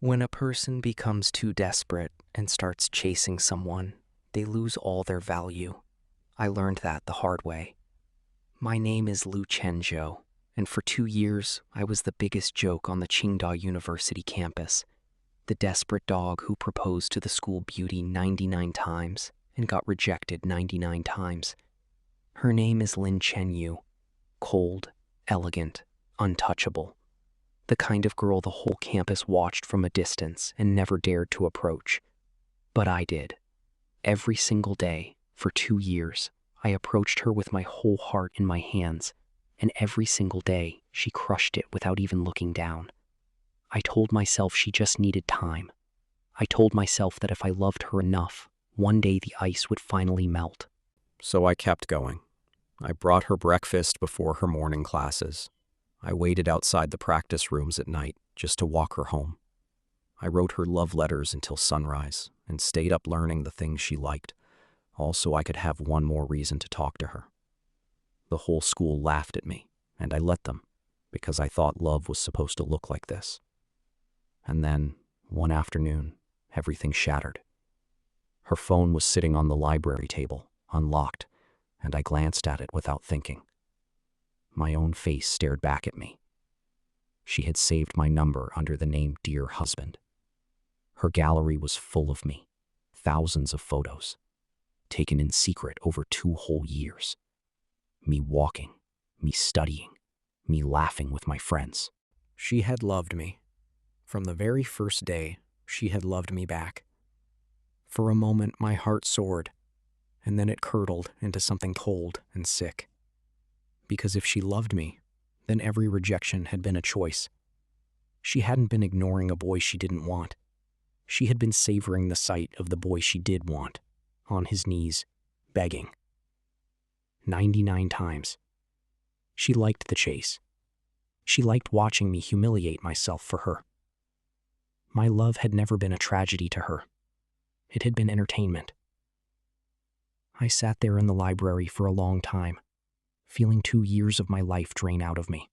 When a person becomes too desperate and starts chasing someone, they lose all their value. I learned that the hard way. My name is Lin Qianyu, and for 2 years, I was the biggest joke on the Chengdao University campus. The desperate dog who proposed to the school beauty 99 times and got rejected 99 times. Her name is Lin Qianyu, cold, elegant, untouchable. The kind of girl the whole campus watched from a distance and never dared to approach. But I did. Every single day, for 2 years, I approached her with my whole heart in my hands, and every single day, she crushed it without even looking down. I told myself she just needed time. I told myself that if I loved her enough, one day the ice would finally melt. So I kept going. I brought her breakfast before her morning classes. I waited outside the practice rooms at night just to walk her home. I wrote her love letters until sunrise and stayed up learning the things she liked, all so I could have one more reason to talk to her. The whole school laughed at me, and I let them, because I thought love was supposed to look like this. And then, one afternoon, everything shattered. Her phone was sitting on the library table, unlocked, and I glanced at it without thinking. My own face stared back at me. She had saved my number under the name Dear Husband. Her gallery was full of me, thousands of photos, taken in secret over 2 whole years. Me walking, me studying, me laughing with my friends. She had loved me. From the very first day, she had loved me back. For a moment, my heart soared, and then it curdled into something cold and sick. Because if she loved me, then every rejection had been a choice. She hadn't been ignoring a boy she didn't want. She had been savoring the sight of the boy she did want, on his knees, begging. 99 times. She liked the chase. She liked watching me humiliate myself for her. My love had never been a tragedy to her. It had been entertainment. I sat there in the library for a long time, feeling 2 years of my life drain out of me.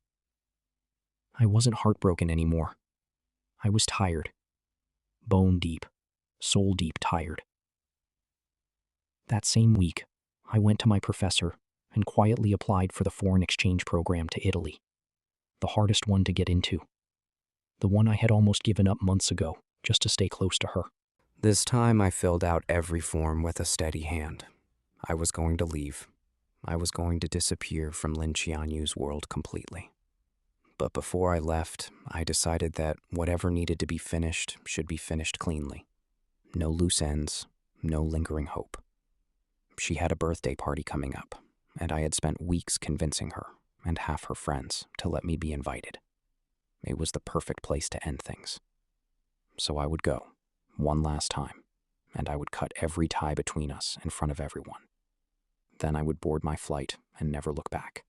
I wasn't heartbroken anymore. I was tired. Bone deep, soul deep tired. That same week, I went to my professor and quietly applied for the foreign exchange program to Italy, the hardest one to get into, the one I had almost given up months ago just to stay close to her. This time I filled out every form with a steady hand. I was going to leave. I was going to disappear from Lin Qianyu's world completely. But before I left, I decided that whatever needed to be finished should be finished cleanly. No loose ends, no lingering hope. She had a birthday party coming up, and I had spent weeks convincing her and half her friends to let me be invited. It was the perfect place to end things. So I would go, one last time, and I would cut every tie between us in front of everyone. Then I would board my flight and never look back.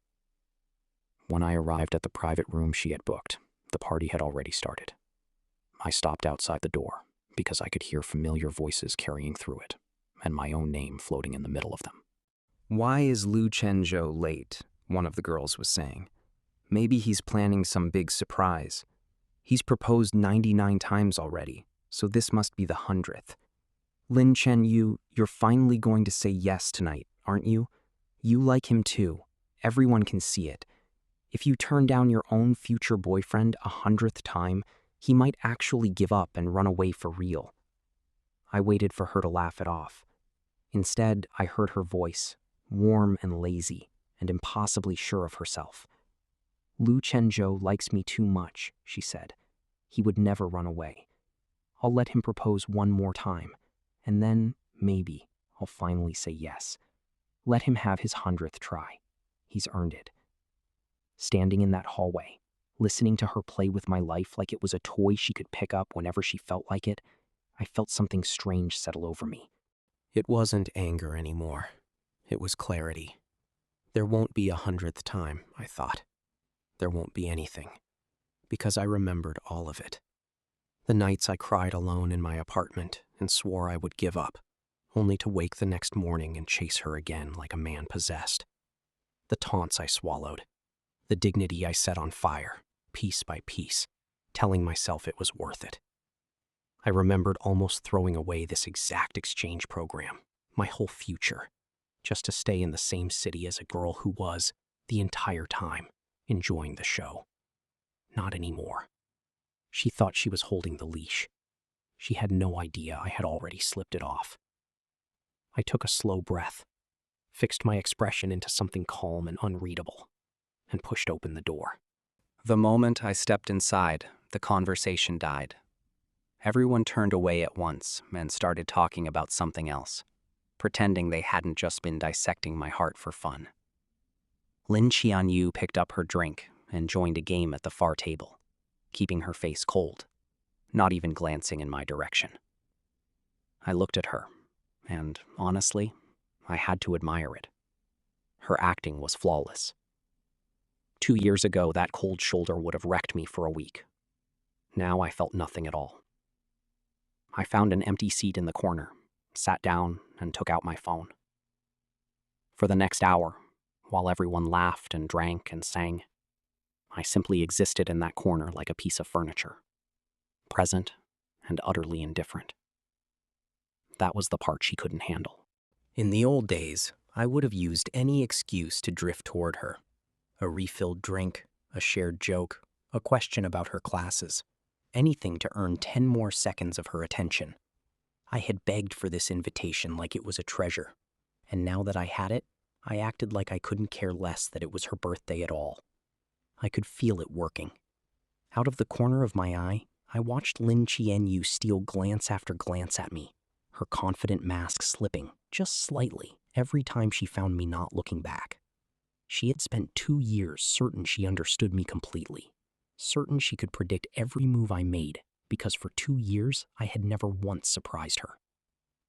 When I arrived at the private room she had booked, the party had already started. I stopped outside the door because I could hear familiar voices carrying through it, and my own name floating in the middle of them. "Why is Lin Qianyu late?" one of the girls was saying. "Maybe he's planning some big surprise. He's proposed 99 times already, so this must be the 100th. Lin Qianyu, you're finally going to say yes tonight, aren't you? You like him too. Everyone can see it. If you turn down your own future boyfriend 100th time, he might actually give up and run away for real." I waited for her to laugh it off. Instead, I heard her voice, warm and lazy, and impossibly sure of herself. "Lin Qianyu likes me too much," she said. "He would never run away. I'll let him propose one more time, and then, maybe, I'll finally say yes. Let him have his 100th try. He's earned it." Standing in that hallway, listening to her play with my life like it was a toy she could pick up whenever she felt like it, I felt something strange settle over me. It wasn't anger anymore. It was clarity. There won't be a 100th time, I thought. There won't be anything, because I remembered all of it. The nights I cried alone in my apartment and swore I would give up, only to wake the next morning and chase her again like a man possessed. The taunts I swallowed, the dignity I set on fire, piece by piece, telling myself it was worth it. I remembered almost throwing away this exact exchange program, my whole future, just to stay in the same city as a girl who was, the entire time, enjoying the show. Not anymore. She thought she was holding the leash. She had no idea I had already slipped it off. I took a slow breath, fixed my expression into something calm and unreadable, and pushed open the door. The moment I stepped inside, the conversation died. Everyone turned away at once and started talking about something else, pretending they hadn't just been dissecting my heart for fun. Lin Qianyu picked up her drink and joined a game at the far table, keeping her face cold, not even glancing in my direction. I looked at her, and honestly, I had to admire it. Her acting was flawless. 2 years ago, that cold shoulder would have wrecked me for a week. Now I felt nothing at all. I found an empty seat in the corner, sat down, and took out my phone. For the next hour, while everyone laughed and drank and sang, I simply existed in that corner like a piece of furniture, present and utterly indifferent. That was the part she couldn't handle. In the old days, I would have used any excuse to drift toward her. A refilled drink, a shared joke, a question about her classes. Anything to earn 10 more seconds of her attention. I had begged for this invitation like it was a treasure, and now that I had it, I acted like I couldn't care less that it was her birthday at all. I could feel it working. Out of the corner of my eye, I watched Lin Qianyu steal glance after glance at me, her confident mask slipping, just slightly, every time she found me not looking back. She had spent 2 years certain she understood me completely, certain she could predict every move I made, because for 2 years I had never once surprised her.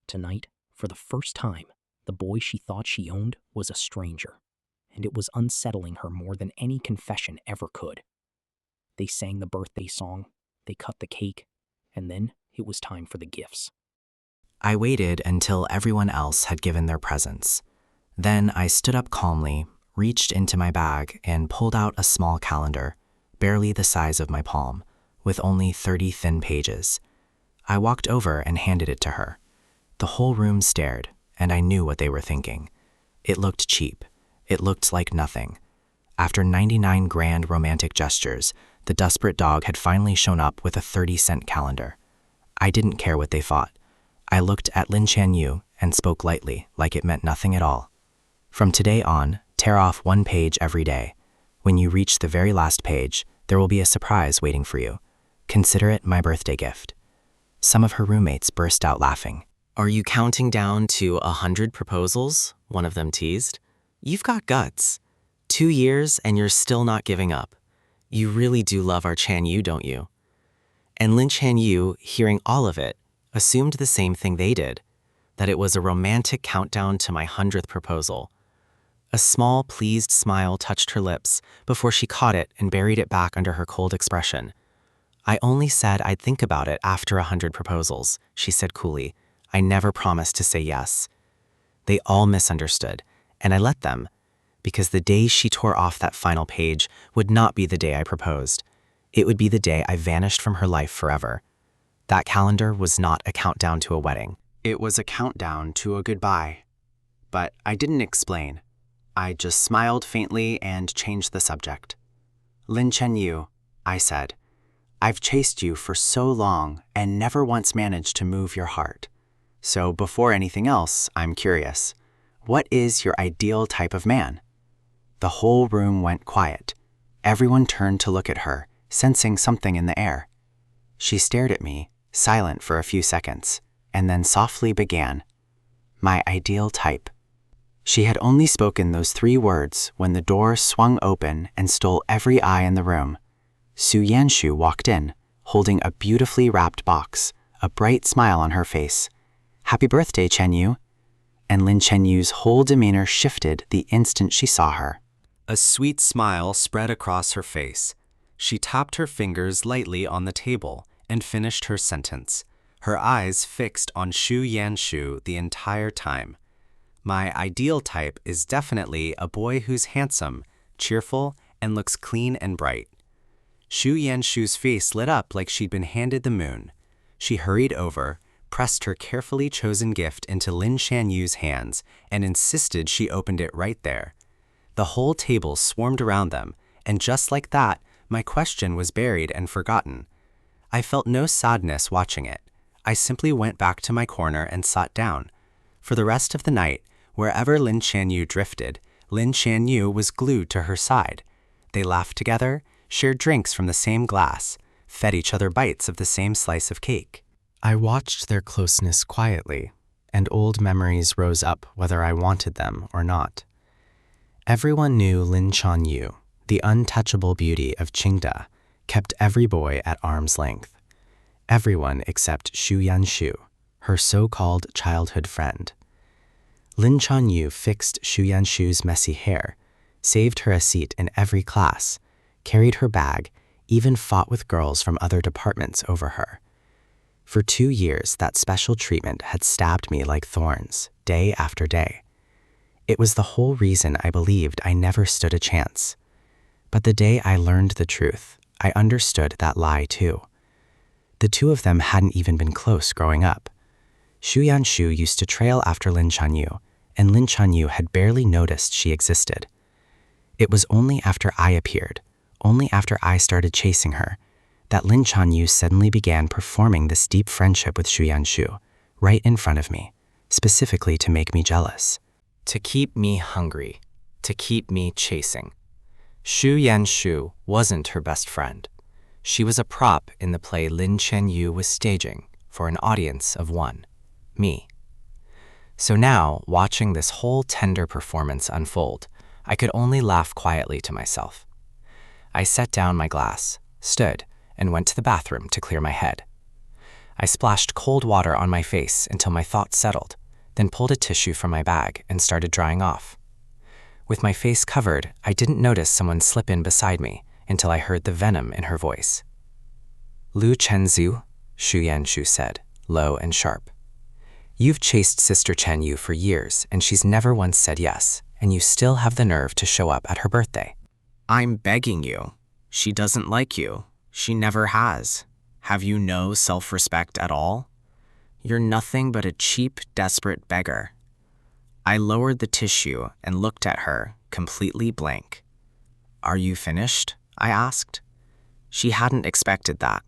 Tonight, for the first time, the boy she thought she owned was a stranger, and it was unsettling her more than any confession ever could. They sang the birthday song, they cut the cake, and then it was time for the gifts. I waited until everyone else had given their presents. Then I stood up calmly, reached into my bag, and pulled out a small calendar, barely the size of my palm, with only 30 thin pages. I walked over and handed it to her. The whole room stared, and I knew what they were thinking. It looked cheap. It looked like nothing. After 99 grand romantic gestures, the desperate dog had finally shown up with a 30-cent calendar. I didn't care what they thought. I looked at Lin Qianyu and spoke lightly, like it meant nothing at all. From today on, tear off 1 page every day. When you reach the very last page, there will be a surprise waiting for you. Consider it my birthday gift. Some of her roommates burst out laughing. Are you counting down to 100 proposals? One of them teased. You've got guts. 2 years and you're still not giving up. You really do love our Qianyu, don't you? And Lin Qianyu, hearing all of it, assumed the same thing they did, that it was a romantic countdown to my 100th proposal. A small, pleased smile touched her lips before she caught it and buried it back under her cold expression. I only said I'd think about it after 100 proposals, she said coolly. I never promised to say yes. They all misunderstood, and I let them, because the day she tore off that final page would not be the day I proposed. It would be the day I vanished from her life forever. That calendar was not a countdown to a wedding. It was a countdown to a goodbye. But I didn't explain. I just smiled faintly and changed the subject. Lin Qianyu, I said, I've chased you for so long and never once managed to move your heart. So before anything else, I'm curious. What is your ideal type of man? The whole room went quiet. Everyone turned to look at her, sensing something in the air. She stared at me, silent for a few seconds, and then softly began. My ideal type. She had only spoken those 3 words when the door swung open and stole every eye in the room. Su Yanshu walked in, holding a beautifully wrapped box, a bright smile on her face. Happy birthday, Qianyu. And Lin Qianyu's whole demeanor shifted the instant she saw her. A sweet smile spread across her face. She tapped her fingers lightly on the table and finished her sentence, her eyes fixed on Su Yanshu the entire time. My ideal type is definitely a boy who's handsome, cheerful, and looks clean and bright. Su Yanshu's face lit up like she'd been handed the moon. She hurried over, pressed her carefully chosen gift into Lin Qianyu's hands, and insisted she opened it right there. The whole table swarmed around them, and just like that, my question was buried and forgotten. I felt no sadness watching it. I simply went back to my corner and sat down. For the rest of the night, wherever Lin Qianyu drifted, Lin Qianyu was glued to her side. They laughed together, shared drinks from the same glass, fed each other bites of the same slice of cake. I watched their closeness quietly, and old memories rose up whether I wanted them or not. Everyone knew Lin Qianyu, the untouchable beauty of Qingda, kept every boy at arm's length. Everyone except Xu Yanshu, her so-called childhood friend. Lin Qianyu fixed Xu Yanshu's messy hair, saved her a seat in every class, carried her bag, even fought with girls from other departments over her. For 2 years, that special treatment had stabbed me like thorns, day after day. It was the whole reason I believed I never stood a chance. But the day I learned the truth, I understood that lie too. The two of them hadn't even been close growing up. Xu Yanshu used to trail after Lin Qianyu, and Lin Qianyu had barely noticed she existed. It was only after I appeared, only after I started chasing her, that Lin Qianyu suddenly began performing this deep friendship with Xu Yanshu, right in front of me, specifically to make me jealous. To keep me hungry, to keep me chasing. Xu Yanshu wasn't her best friend. She was a prop in the play Lin Qianyu was staging for an audience of one, me. So now, watching this whole tender performance unfold, I could only laugh quietly to myself. I set down my glass, stood, and went to the bathroom to clear my head. I splashed cold water on my face until my thoughts settled, then pulled a tissue from my bag and started drying off. With my face covered, I didn't notice someone slip in beside me until I heard the venom in her voice. "Lu Chenzhou," Xu Yanshu said, low and sharp. "You've chased Sister Qianyu for years, and she's never once said yes, and you still have the nerve to show up at her birthday." I'm begging you. She doesn't like you. She never has. Have you no self-respect at all? You're nothing but a cheap, desperate beggar. I lowered the tissue and looked at her, completely blank. "Are you finished?" I asked. She hadn't expected that.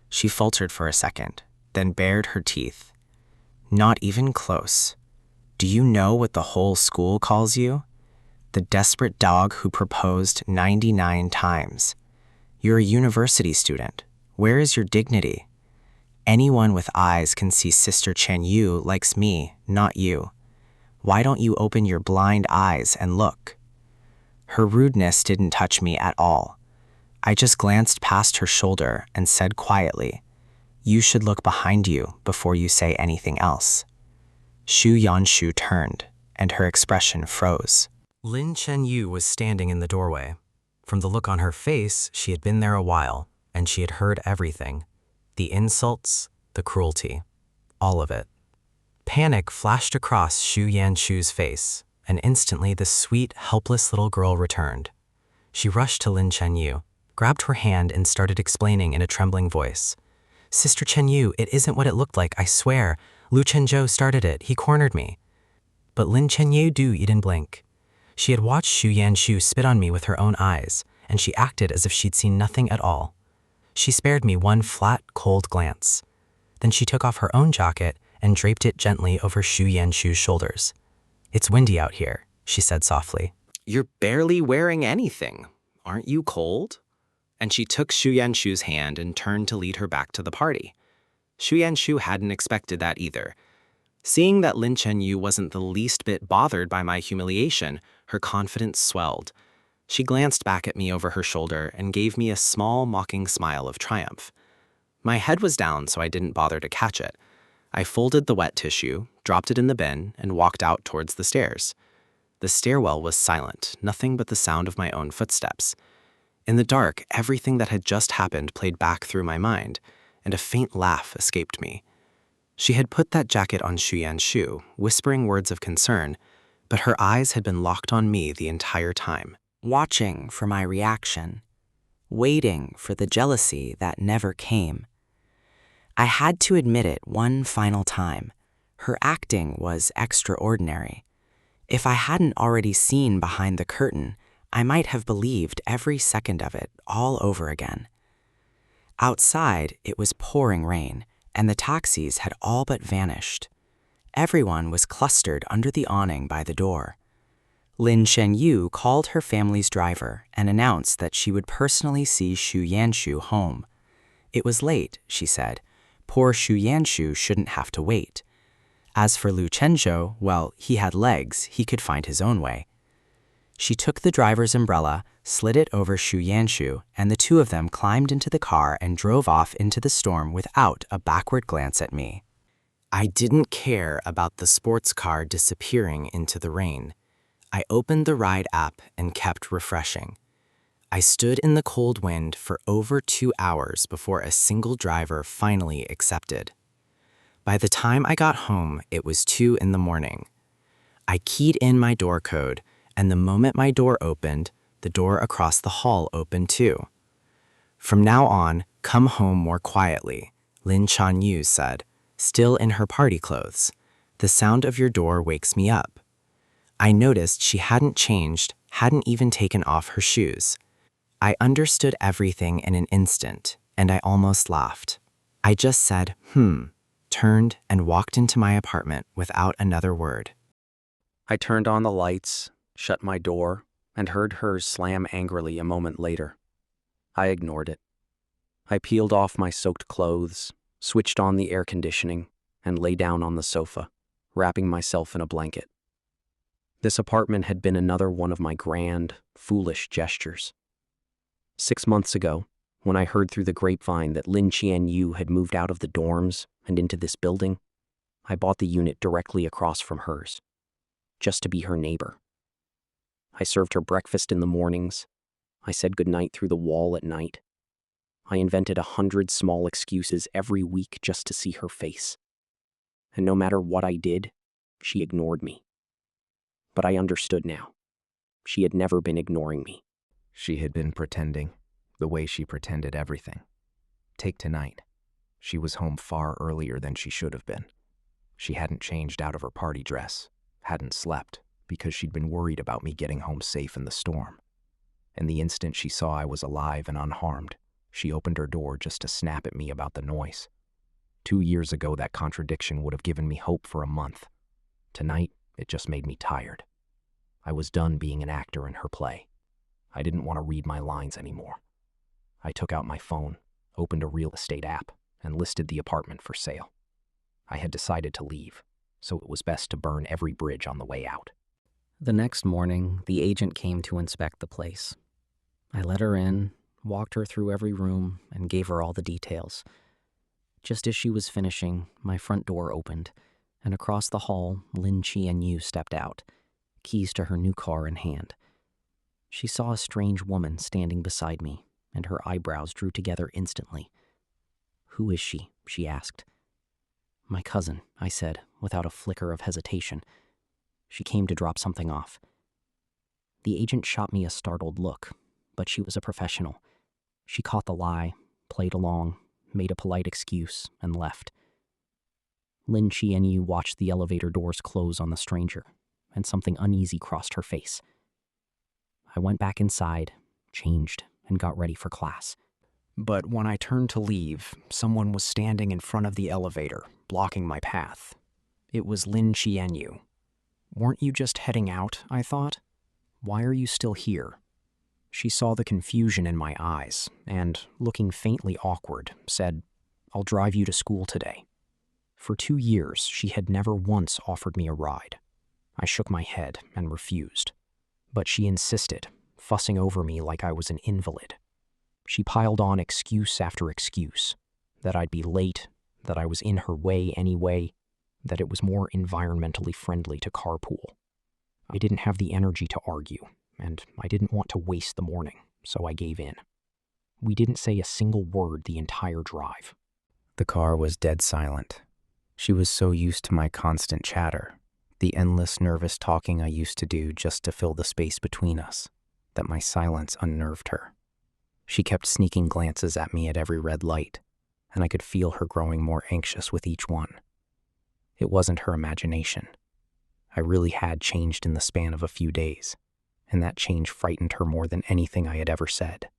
She faltered for a second, then bared her teeth. "Not even close. Do you know what the whole school calls you? The desperate dog who proposed 99 times. You're a university student. Where is your dignity? Anyone with eyes can see Sister Qianyu likes me, not you. Why don't you open your blind eyes and look?" Her rudeness didn't touch me at all. I just glanced past her shoulder and said quietly, "You should look behind you before you say anything else." Xu Yanshu turned, and her expression froze. Lin Qianyu was standing in the doorway. From the look on her face, she had been there a while, and she had heard everything. The insults, the cruelty, all of it. Panic flashed across Xu Yanshu's face, and instantly the sweet, helpless little girl returned. She rushed to Lin Qianyu, grabbed her hand, and started explaining in a trembling voice. "Sister Qianyu, it isn't what it looked like, I swear. Lu Chenzhou started it. He cornered me." But Lin Qianyu didn't blink. She had watched Xu Yanshu spit on me with her own eyes, and she acted as if she'd seen nothing at all. She spared me one flat, cold glance. Then she took off her own jacket and draped it gently over Xu Yanshu's shoulders. "It's windy out here," she said softly. "You're barely wearing anything. Aren't you cold?" And she took Xu Yanshu's hand and turned to lead her back to the party. Xu Yanshu hadn't expected that either. Seeing that Lin Qianyu wasn't the least bit bothered by my humiliation, her confidence swelled. She glanced back at me over her shoulder and gave me a small, mocking smile of triumph. My head was down, so I didn't bother to catch it. I folded the wet tissue, dropped it in the bin, and walked out towards the stairs. The stairwell was silent, nothing but the sound of my own footsteps. In the dark, everything that had just happened played back through my mind, and a faint laugh escaped me. She had put that jacket on Xu Yanshu, whispering words of concern, but her eyes had been locked on me the entire time. Watching for my reaction, waiting for the jealousy that never came. I had to admit it one final time. Her acting was extraordinary. If I hadn't already seen behind the curtain, I might have believed every second of it all over again. Outside, it was pouring rain, and the taxis had all but vanished. Everyone was clustered under the awning by the door. Lin Qianyu called her family's driver and announced that she would personally see Xu Yanshu home. It was late, she said. Poor Xu Yanshu shouldn't have to wait. As for Lin Qianyu, well, he had legs, he could find his own way. She took the driver's umbrella, slid it over Xu Yanshu, and the two of them climbed into the car and drove off into the storm without a backward glance at me. I didn't care about the sports car disappearing into the rain. I opened the ride app and kept refreshing. I stood in the cold wind for over 2 hours before a single driver finally accepted. By the time I got home, it was 2 in the morning. I keyed in my door code, and the moment my door opened, the door across the hall opened too. From now on, come home more quietly, Lin Qianyu said, still in her party clothes. The sound of your door wakes me up. I noticed she hadn't changed, hadn't even taken off her shoes. I understood everything in an instant, and I almost laughed. I just said, turned and walked into my apartment without another word. I turned on the lights, shut my door, and heard hers slam angrily a moment later. I ignored it. I peeled off my soaked clothes, switched on the air conditioning, and lay down on the sofa, wrapping myself in a blanket. This apartment had been another one of my grand, foolish gestures. 6 months ago, when I heard through the grapevine that Lin Qianyu had moved out of the dorms and into this building, I bought the unit directly across from hers, just to be her neighbor. I served her breakfast in the mornings. I said goodnight through the wall at night. I invented 100 small excuses every week just to see her face. And no matter what I did, she ignored me. But I understood now. She had never been ignoring me. She had been pretending, the way she pretended everything. Take tonight. She was home far earlier than she should have been. She hadn't changed out of her party dress, hadn't slept, because she'd been worried about me getting home safe in the storm. And the instant she saw I was alive and unharmed, she opened her door just to snap at me about the noise. 2 years ago, that contradiction would have given me hope for a month. Tonight, it just made me tired. I was done being an actor in her play. I didn't want to read my lines anymore. I took out my phone, opened a real estate app, and listed the apartment for sale. I had decided to leave, so it was best to burn every bridge on the way out. The next morning, the agent came to inspect the place. I let her in, walked her through every room, and gave her all the details. Just as she was finishing, my front door opened, and across the hall, Lin Qianyu stepped out, keys to her new car in hand. She saw a strange woman standing beside me, and her eyebrows drew together instantly. "Who is she?" she asked. "My cousin," I said, without a flicker of hesitation. She came to drop something off. The agent shot me a startled look, but she was a professional. She caught the lie, played along, made a polite excuse, and left. Lin Qianyu watched the elevator doors close on the stranger, and something uneasy crossed her face. I went back inside, changed, and got ready for class. But when I turned to leave, someone was standing in front of the elevator, blocking my path. It was Lin Qianyu. "Weren't you just heading out?" I thought. "Why are you still here?" She saw the confusion in my eyes and, looking faintly awkward, said, "I'll drive you to school today." For 2 years, she had never once offered me a ride. I shook my head and refused. But she insisted, fussing over me like I was an invalid. She piled on excuse after excuse, that I'd be late, that I was in her way anyway, that it was more environmentally friendly to carpool. I didn't have the energy to argue, and I didn't want to waste the morning, so I gave in. We didn't say a single word the entire drive. The car was dead silent. She was so used to my constant chatter, the endless nervous talking I used to do just to fill the space between us, that my silence unnerved her. She kept sneaking glances at me at every red light, and I could feel her growing more anxious with each one. It wasn't her imagination. I really had changed in the span of a few days, and that change frightened her more than anything I had ever said.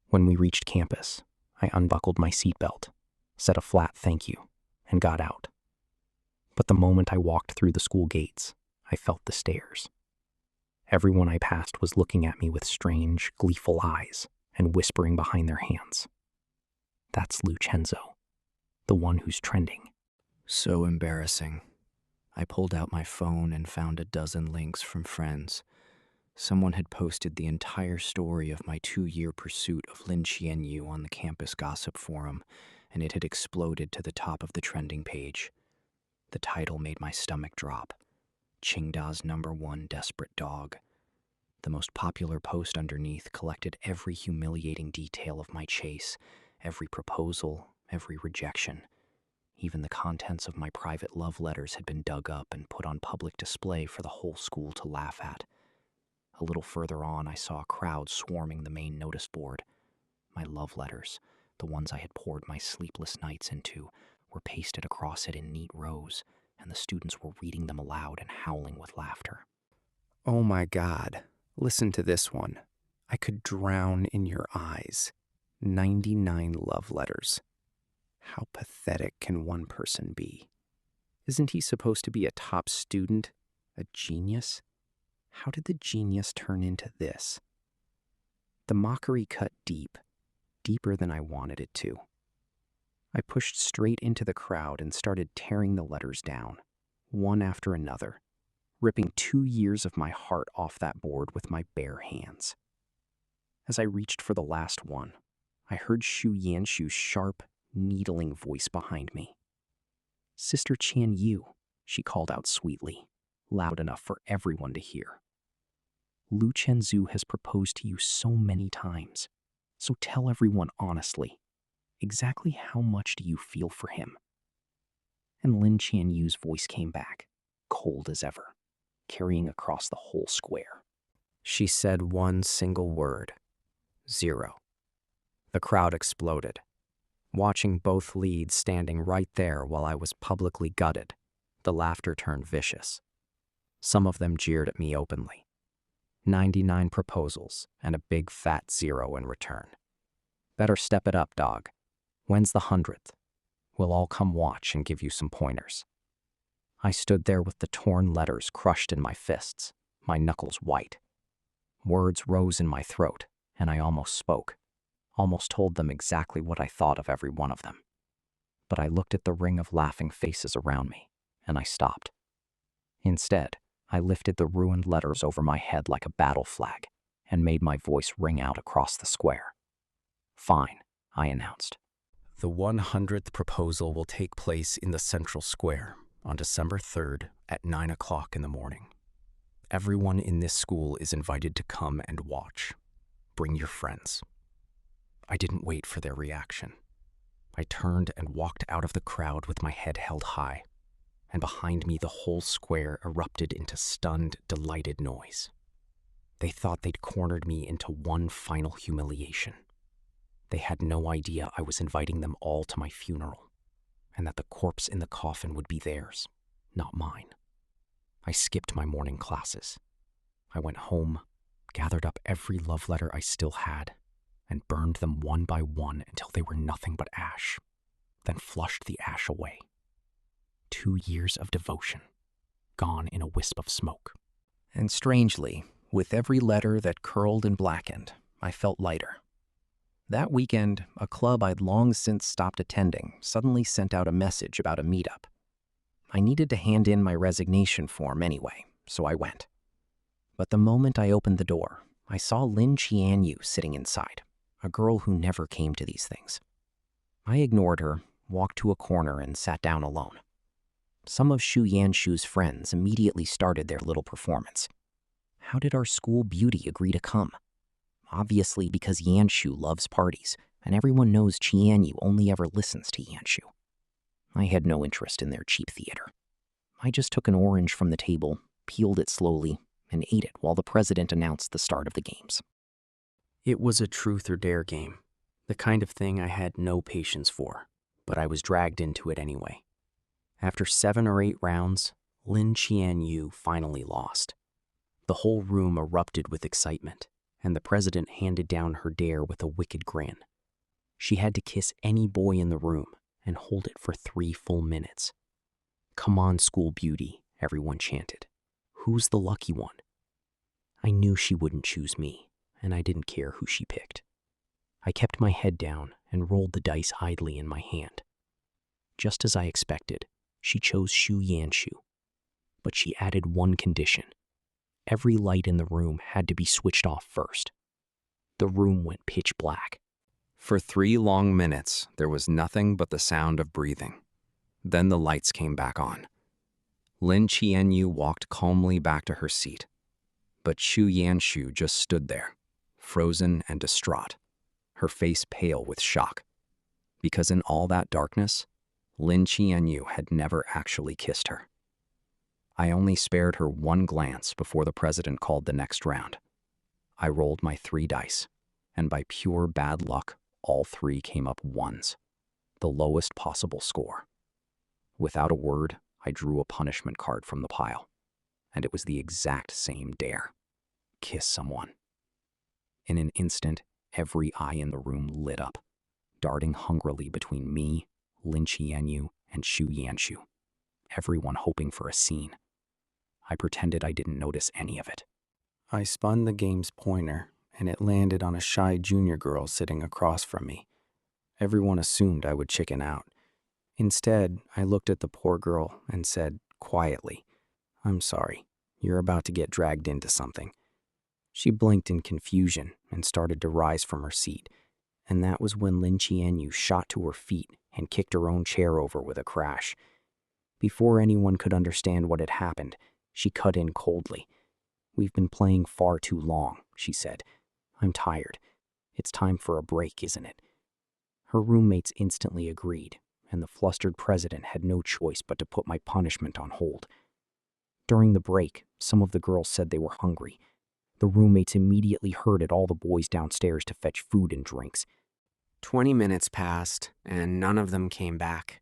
When we reached campus, I unbuckled my seatbelt, said a flat thank you, and got out. But the moment I walked through the school gates, I felt the stares. Everyone I passed was looking at me with strange, gleeful eyes and whispering behind their hands. That's Lin Qianyu, the one who's trending. So embarrassing. I pulled out my phone and found a dozen links from friends. Someone had posted the entire story of my 2-year pursuit of Lin Qianyu on the campus gossip forum, and it had exploded to the top of the trending page. The title made my stomach drop. Qingda's #1 desperate dog. The most popular post underneath collected every humiliating detail of my chase, every proposal, every rejection. Even the contents of my private love letters had been dug up and put on public display for the whole school to laugh at. A little further on, I saw a crowd swarming the main notice board. My love letters, the ones I had poured my sleepless nights into, were pasted across it in neat rows, and the students were reading them aloud and howling with laughter. Oh my God, listen to this one. I could drown in your eyes. 99 love letters. How pathetic can one person be? Isn't he supposed to be a top student, a genius? How did the genius turn into this? The mockery cut deep, deeper than I wanted it to. I pushed straight into the crowd and started tearing the letters down, one after another, ripping 2 years of my heart off that board with my bare hands. As I reached for the last one, I heard Xu Yanshu's sharp, needling voice behind me. "Sister Qianyu," she called out sweetly, loud enough for everyone to hear. "Lin Qianyu has proposed to you so many times, so tell everyone honestly, exactly how much do you feel for him?" And Lin Qianyu's voice came back, cold as ever, carrying across the whole square. She said one single word: 0. The crowd exploded, watching both leads standing right there while I was publicly gutted. The laughter turned vicious. Some of them jeered at me openly. 99 proposals and a big fat 0 in return. Better step it up, dog. When's the 100th? We'll all come watch and give you some pointers. I stood there with the torn letters crushed in my fists, my knuckles white. Words rose in my throat, and I almost spoke, almost told them exactly what I thought of every one of them. But I looked at the ring of laughing faces around me, and I stopped. Instead, I lifted the ruined letters over my head like a battle flag and made my voice ring out across the square. "Fine," I announced. "The 100th proposal will take place in the central square on December 3rd at 9 o'clock in the morning. Everyone in this school is invited to come and watch. Bring your friends." I didn't wait for their reaction. I turned and walked out of the crowd with my head held high, and behind me the whole square erupted into stunned, delighted noise. They thought they'd cornered me into one final humiliation. They had no idea I was inviting them all to my funeral, and that the corpse in the coffin would be theirs, not mine. I skipped my morning classes. I went home, gathered up every love letter I still had, and burned them one by one until they were nothing but ash, then flushed the ash away. 2 years of devotion, gone in a wisp of smoke. And strangely, with every letter that curled and blackened, I felt lighter. That weekend, a club I'd long since stopped attending suddenly sent out a message about a meetup. I needed to hand in my resignation form anyway, so I went. But the moment I opened the door, I saw Lin Qianyu sitting inside, a girl who never came to these things. I ignored her, walked to a corner, and sat down alone. Some of Xu Yanshu's friends immediately started their little performance. How did our school beauty agree to come? Obviously because Yanshu loves parties, and everyone knows Qianyu only ever listens to Yanshu. I had no interest in their cheap theater. I just took an orange from the table, peeled it slowly, and ate it while the president announced the start of the games. It was a truth or dare game. The kind of thing I had no patience for, but I was dragged into it anyway. After 7 or 8 rounds, Lin Qianyu finally lost. The whole room erupted with excitement, and the president handed down her dare with a wicked grin. She had to kiss any boy in the room and hold it for 3 full minutes. "Come on, school beauty," everyone chanted. "Who's the lucky one?" I knew she wouldn't choose me, and I didn't care who she picked. I kept my head down and rolled the dice idly in my hand. Just as I expected, she chose Xu Yanshu. But she added one condition. Every light in the room had to be switched off first. The room went pitch black. For 3 long minutes, there was nothing but the sound of breathing. Then the lights came back on. Lin Qianyu walked calmly back to her seat, but Xu Yanshu just stood there, frozen and distraught, her face pale with shock. Because in all that darkness, Lin Qianyu had never actually kissed her. I only spared her one glance before the president called the next round. I rolled my 3 dice, and by pure bad luck, all 3 came up 1s, the lowest possible score. Without a word, I drew a punishment card from the pile, and it was the exact same dare. Kiss someone. In an instant, every eye in the room lit up, darting hungrily between me, Lin Qianyu, and Xu Yanshu, everyone hoping for a scene. I pretended I didn't notice any of it. I spun the game's pointer, and it landed on a shy junior girl sitting across from me. Everyone assumed I would chicken out. Instead, I looked at the poor girl and said quietly, "I'm sorry, you're about to get dragged into something." She blinked in confusion and started to rise from her seat, and that was when Lin Qianyu shot to her feet and kicked her own chair over with a crash. Before anyone could understand what had happened, she cut in coldly. "We've been playing far too long," she said. "I'm tired. It's time for a break, isn't it?" Her roommates instantly agreed, and the flustered president had no choice but to put my punishment on hold. During the break, some of the girls said they were hungry. The roommates immediately herded all the boys downstairs to fetch food and drinks. 20 minutes passed, and none of them came back.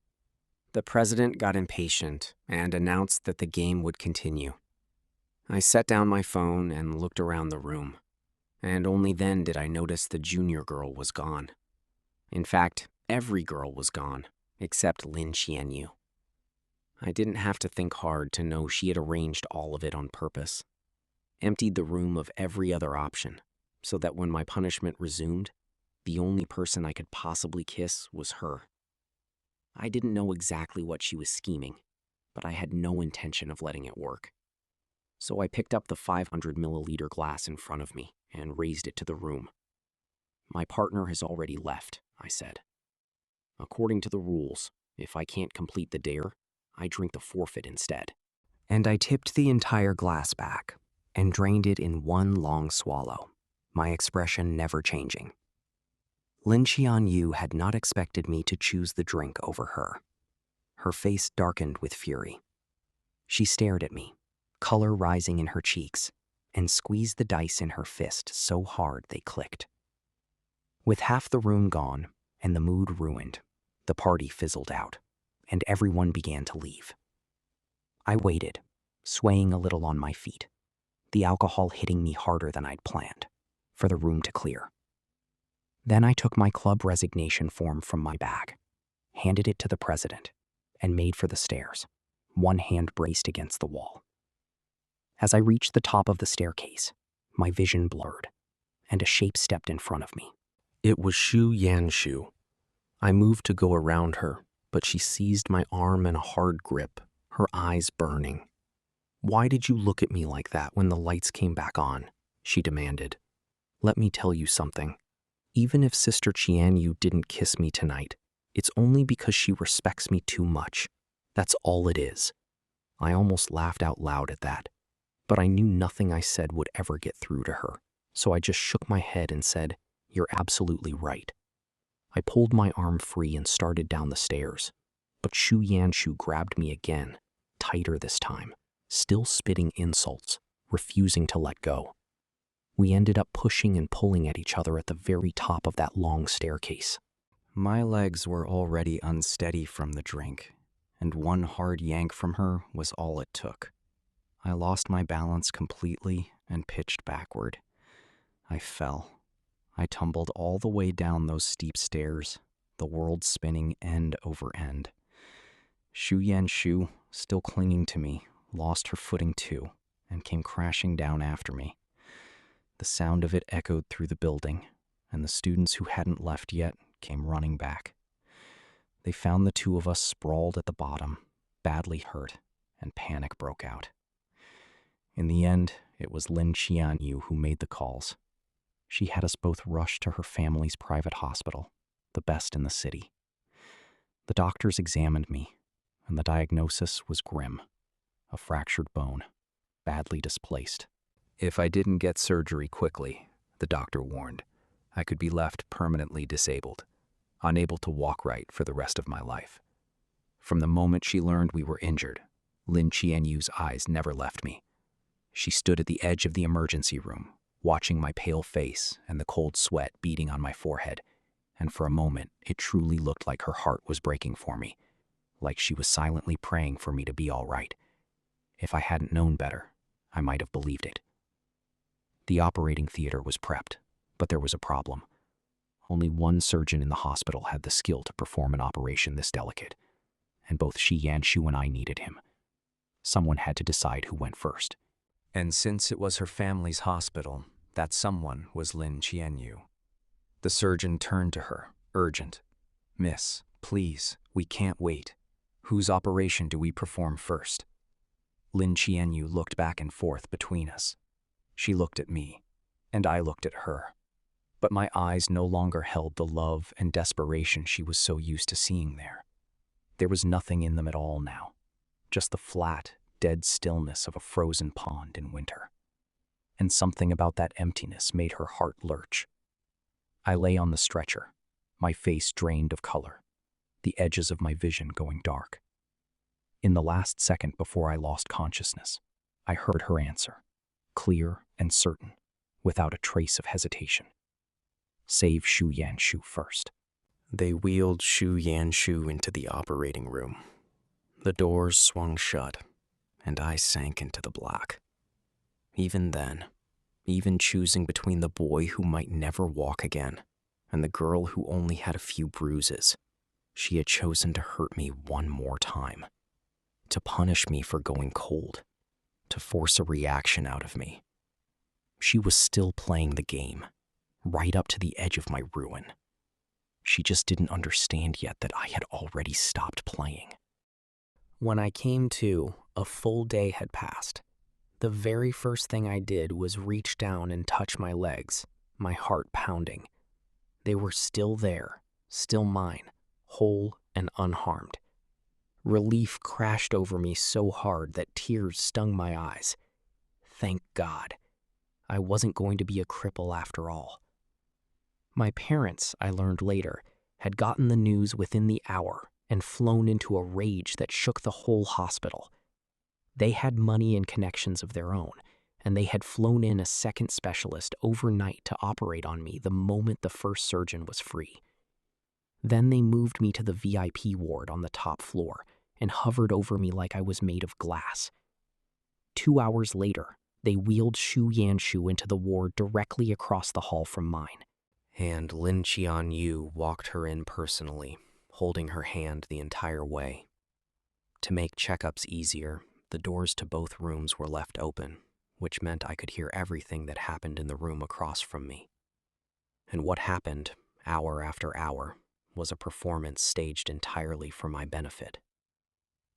The president got impatient and announced that the game would continue. I set down my phone and looked around the room, and only then did I notice the junior girl was gone. In fact, every girl was gone, except Lin Qianyu. I didn't have to think hard to know she had arranged all of it on purpose, emptied the room of every other option, so that when my punishment resumed, the only person I could possibly kiss was her. I didn't know exactly what she was scheming, but I had no intention of letting it work. So I picked up the 500-milliliter glass in front of me and raised it to the room. "My partner has already left," I said. "According to the rules, if I can't complete the dare, I drink the forfeit instead." And I tipped the entire glass back and drained it in one long swallow, my expression never changing. Lin Qianyu had not expected me to choose the drink over her. Her face darkened with fury. She stared at me, color rising in her cheeks, and squeezed the dice in her fist so hard they clicked. With half the room gone and the mood ruined, the party fizzled out, and everyone began to leave. I waited, swaying a little on my feet, the alcohol hitting me harder than I'd planned, for the room to clear. Then I took my club resignation form from my bag, handed it to the president, and made for the stairs, one hand braced against the wall. As I reached the top of the staircase, my vision blurred, and a shape stepped in front of me. It was Xu Yanshu. I moved to go around her, but she seized my arm in a hard grip, her eyes burning. "Why did you look at me like that when the lights came back on?" she demanded. "Let me tell you something. Even if Sister Qianyu didn't kiss me tonight, it's only because she respects me too much. That's all it is." I almost laughed out loud at that, but I knew nothing I said would ever get through to her, so I just shook my head and said, "You're absolutely right." I pulled my arm free and started down the stairs, but Xu Yanshu grabbed me again, tighter this time, still spitting insults, refusing to let go. We ended up pushing and pulling at each other at the very top of that long staircase. My legs were already unsteady from the drink, and one hard yank from her was all it took. I lost my balance completely and pitched backward. I fell. I tumbled all the way down those steep stairs, the world spinning end over end. Xu Yanshu, still clinging to me, lost her footing too and came crashing down after me. The sound of it echoed through the building, and the students who hadn't left yet came running back. They found the two of us sprawled at the bottom, badly hurt, and panic broke out. In the end, it was Lin Qianyu who made the calls. She had us both rushed to her family's private hospital, the best in the city. The doctors examined me, and the diagnosis was grim. A fractured bone, badly displaced. If I didn't get surgery quickly, the doctor warned, I could be left permanently disabled, unable to walk right for the rest of my life. From the moment she learned we were injured, Lin Qianyu's eyes never left me. She stood at the edge of the emergency room, watching my pale face and the cold sweat beating on my forehead, and for a moment it truly looked like her heart was breaking for me, like she was silently praying for me to be all right. If I hadn't known better, I might have believed it. The operating theater was prepped, but there was a problem. Only one surgeon in the hospital had the skill to perform an operation this delicate, and both Xu Yanshu and I needed him. Someone had to decide who went first. And since it was her family's hospital, that someone was Lin Qianyu. The surgeon turned to her, urgent. "Miss, please, we can't wait. Whose operation do we perform first?" Lin Qianyu looked back and forth between us. She looked at me, and I looked at her. But my eyes no longer held the love and desperation she was so used to seeing there. There was nothing in them at all now, just the flat, dead stillness of a frozen pond in winter. And something about that emptiness made her heart lurch. I lay on the stretcher, my face drained of color, the edges of my vision going dark. In the last second before I lost consciousness, I heard her answer, clear and certain, without a trace of hesitation. Save Xu Yanshu first. They wheeled Xu Yanshu into the operating room. The doors swung shut, and I sank into the black. Even then, even choosing between the boy who might never walk again and the girl who only had a few bruises, she had chosen to hurt me one more time, to punish me for going cold, to force a reaction out of me. She was still playing the game, right up to the edge of my ruin. She just didn't understand yet that I had already stopped playing. When I came to, a full day had passed. The very first thing I did was reach down and touch my legs, my heart pounding. They were still there, still mine, whole and unharmed. Relief crashed over me so hard that tears stung my eyes. Thank God. I wasn't going to be a cripple after all. My parents, I learned later, had gotten the news within the hour and flown into a rage that shook the whole hospital. They had money and connections of their own, and they had flown in a second specialist overnight to operate on me the moment the first surgeon was free. Then they moved me to the VIP ward on the top floor and hovered over me like I was made of glass. 2 hours later, they wheeled Xu Yanshu into the ward directly across the hall from mine. And Lin Qianyu walked her in personally, holding her hand the entire way. To make checkups easier, the doors to both rooms were left open, which meant I could hear everything that happened in the room across from me. And what happened, hour after hour, was a performance staged entirely for my benefit.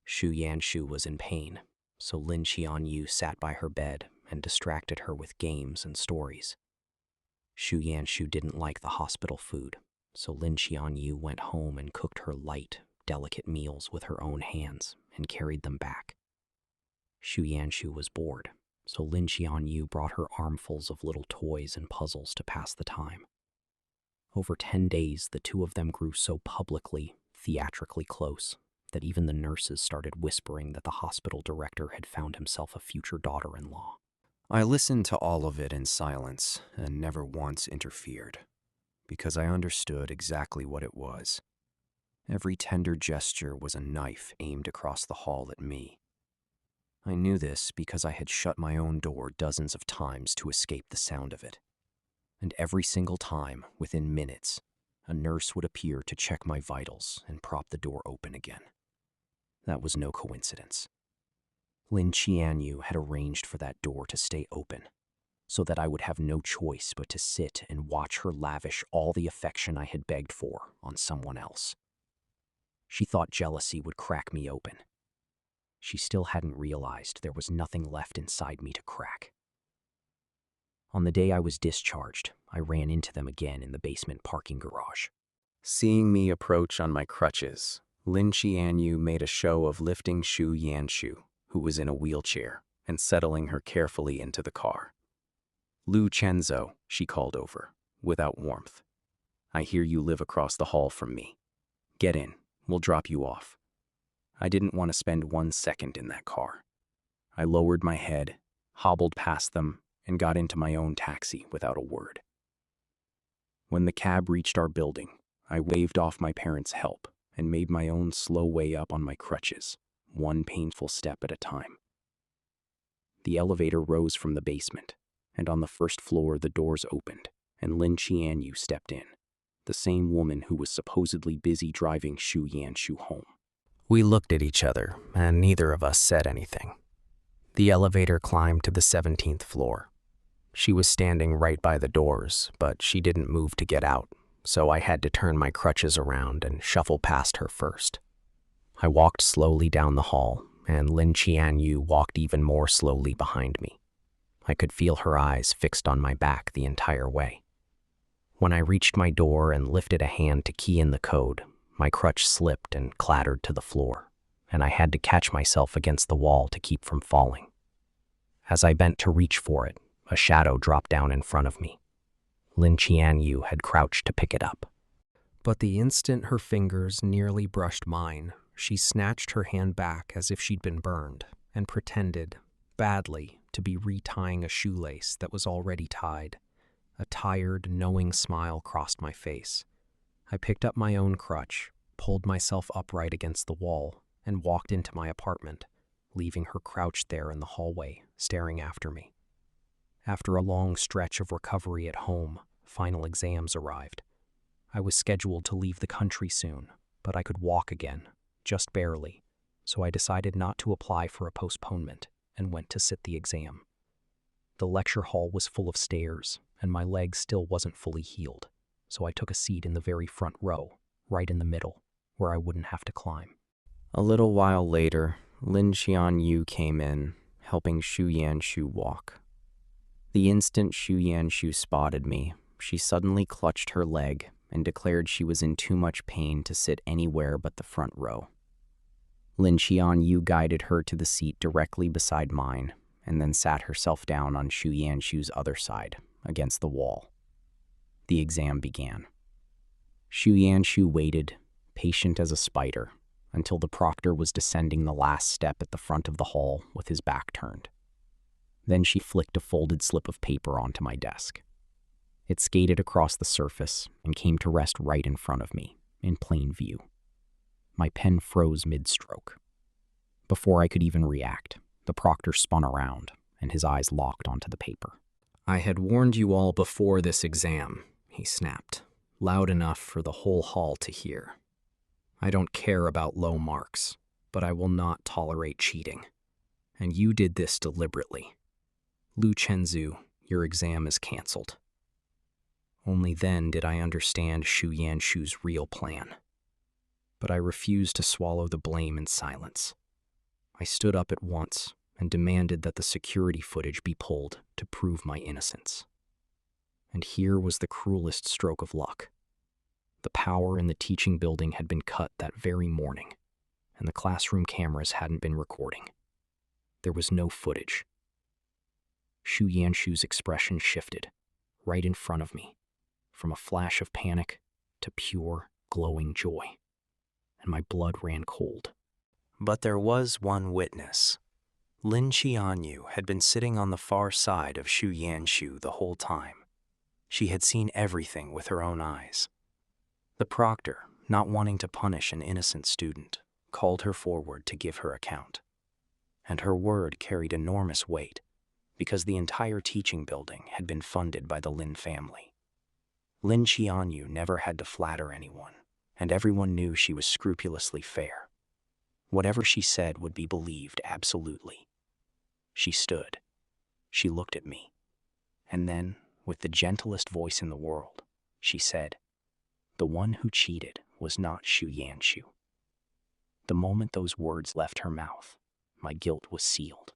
Xu Yanshu was in pain, so Lin Qianyu sat by her bed and distracted her with games and stories. Xu Yanshu didn't like the hospital food, so Lin Qianyu went home and cooked her light, delicate meals with her own hands and carried them back. Xu Yanshu was bored, so Lin Qianyu brought her armfuls of little toys and puzzles to pass the time. Over 10 days, the two of them grew so publicly, theatrically close, that even the nurses started whispering that the hospital director had found himself a future daughter-in-law. I listened to all of it in silence and never once interfered, because I understood exactly what it was. Every tender gesture was a knife aimed across the hall at me. I knew this because I had shut my own door dozens of times to escape the sound of it. And every single time, within minutes, a nurse would appear to check my vitals and prop the door open again. That was no coincidence. Lin Qianyu had arranged for that door to stay open, so that I would have no choice but to sit and watch her lavish all the affection I had begged for on someone else. She thought jealousy would crack me open. She still hadn't realized there was nothing left inside me to crack. On the day I was discharged, I ran into them again in the basement parking garage. Seeing me approach on my crutches, Lin Qianyu made a show of lifting Xu Yanshu, who was in a wheelchair, and settling her carefully into the car. "Lu Chenzhou," she called over, without warmth. "I hear you live across the hall from me. Get in, we'll drop you off." I didn't want to spend 1 second in that car. I lowered my head, hobbled past them, and got into my own taxi without a word. When the cab reached our building, I waved off my parents' help and made my own slow way up on my crutches, one painful step at a time. The elevator rose from the basement, and on the first floor the doors opened, and Lin Qianyu stepped in, the same woman who was supposedly busy driving Xu Yanshu home. We looked at each other, and neither of us said anything. The elevator climbed to the 17th floor. She was standing right by the doors, but she didn't move to get out, so I had to turn my crutches around and shuffle past her first. I walked slowly down the hall, and Lin Qianyu walked even more slowly behind me. I could feel her eyes fixed on my back the entire way. When I reached my door and lifted a hand to key in the code, my crutch slipped and clattered to the floor, and I had to catch myself against the wall to keep from falling. As I bent to reach for it, a shadow dropped down in front of me. Lin Qianyu had crouched to pick it up. But the instant her fingers nearly brushed mine, she snatched her hand back as if she'd been burned and pretended, badly, to be retying a shoelace that was already tied. A tired, knowing smile crossed my face. I picked up my own crutch, pulled myself upright against the wall, and walked into my apartment, leaving her crouched there in the hallway, staring after me. After a long stretch of recovery at home, final exams arrived. I was scheduled to leave the country soon, but I could walk again, just barely, so I decided not to apply for a postponement and went to sit the exam. The lecture hall was full of stairs, and my leg still wasn't fully healed, so I took a seat in the very front row, right in the middle, where I wouldn't have to climb. A little while later, Lin Qianyu came in, helping Xu Yanshu walk. The instant Xu Yanshu spotted me, she suddenly clutched her leg and declared she was in too much pain to sit anywhere but the front row. Lin Qianyu guided her to the seat directly beside mine, and then sat herself down on Xu Yanshu's other side, against the wall. The exam began. Xu Yanshu waited, patient as a spider, until the proctor was descending the last step at the front of the hall with his back turned. Then she flicked a folded slip of paper onto my desk. It skated across the surface and came to rest right in front of me, in plain view. My pen froze mid-stroke. Before I could even react, the proctor spun around, and his eyes locked onto the paper. "I had warned you all before this exam," he snapped, loud enough for the whole hall to hear. "I don't care about low marks, but I will not tolerate cheating. And you did this deliberately. Lu Chenzhou, your exam is canceled." Only then did I understand Xu Yanshu's real plan. But I refused to swallow the blame in silence. I stood up at once and demanded that the security footage be pulled to prove my innocence. And here was the cruelest stroke of luck. The power in the teaching building had been cut that very morning, and the classroom cameras hadn't been recording. There was no footage. Xu Yanshu's expression shifted, right in front of me, from a flash of panic to pure, glowing joy, and my blood ran cold. But there was one witness, Lin Qianyu had been sitting on the far side of Shu Yanshu the whole time. She had seen everything with her own eyes. The proctor, not wanting to punish an innocent student, called her forward to give her account. And her word carried enormous weight, because the entire teaching building had been funded by the Lin family. Lin Qianyu never had to flatter anyone, and everyone knew she was scrupulously fair. Whatever she said would be believed absolutely. She stood. She looked at me. And then, with the gentlest voice in the world, she said, "The one who cheated was not Shu Yanshu." The moment those words left her mouth, my guilt was sealed.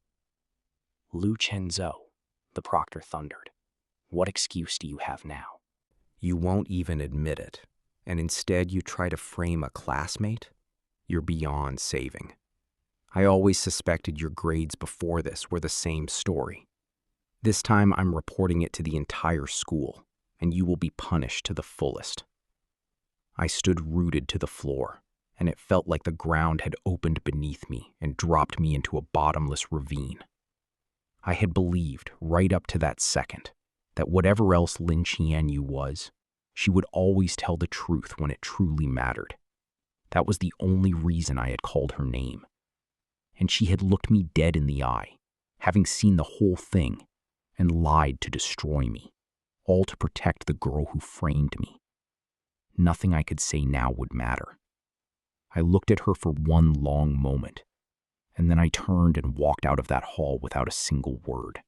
"Lu Chenzhou," the proctor thundered, "what excuse do you have now?" You won't even admit it, and instead you try to frame a classmate? You're beyond saving. I always suspected your grades before this were the same story. This time I'm reporting it to the entire school, and you will be punished to the fullest. I stood rooted to the floor, and it felt like the ground had opened beneath me and dropped me into a bottomless ravine. I had believed, right up to that second, that whatever else Lin Qianyu was, she would always tell the truth when it truly mattered. That was the only reason I had called her name. And she had looked me dead in the eye, having seen the whole thing, and lied to destroy me, all to protect the girl who framed me. Nothing I could say now would matter. I looked at her for one long moment, and then I turned and walked out of that hall without a single word.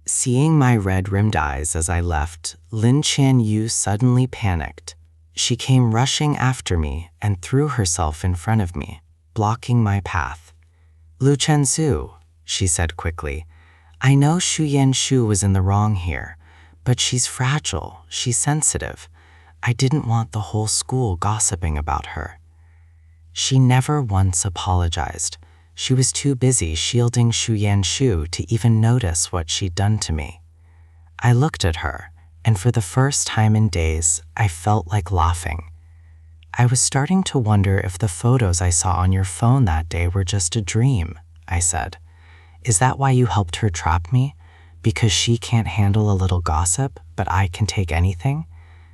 Seeing my red-rimmed eyes as I left, Lin Qianyu suddenly panicked. She came rushing after me and threw herself in front of me, blocking my path. "Lu Chenzhou," she said quickly, "I know Shu Yanshu was in the wrong here, but she's fragile, she's sensitive. I didn't want the whole school gossiping about her." She never once apologized. She was too busy shielding Shu Yanshu to even notice what she'd done to me. I looked at her, and for the first time in days, I felt like laughing. "I was starting to wonder if the photos I saw on your phone that day were just a dream," I said. "Is that why you helped her trap me? Because she can't handle a little gossip, but I can take anything?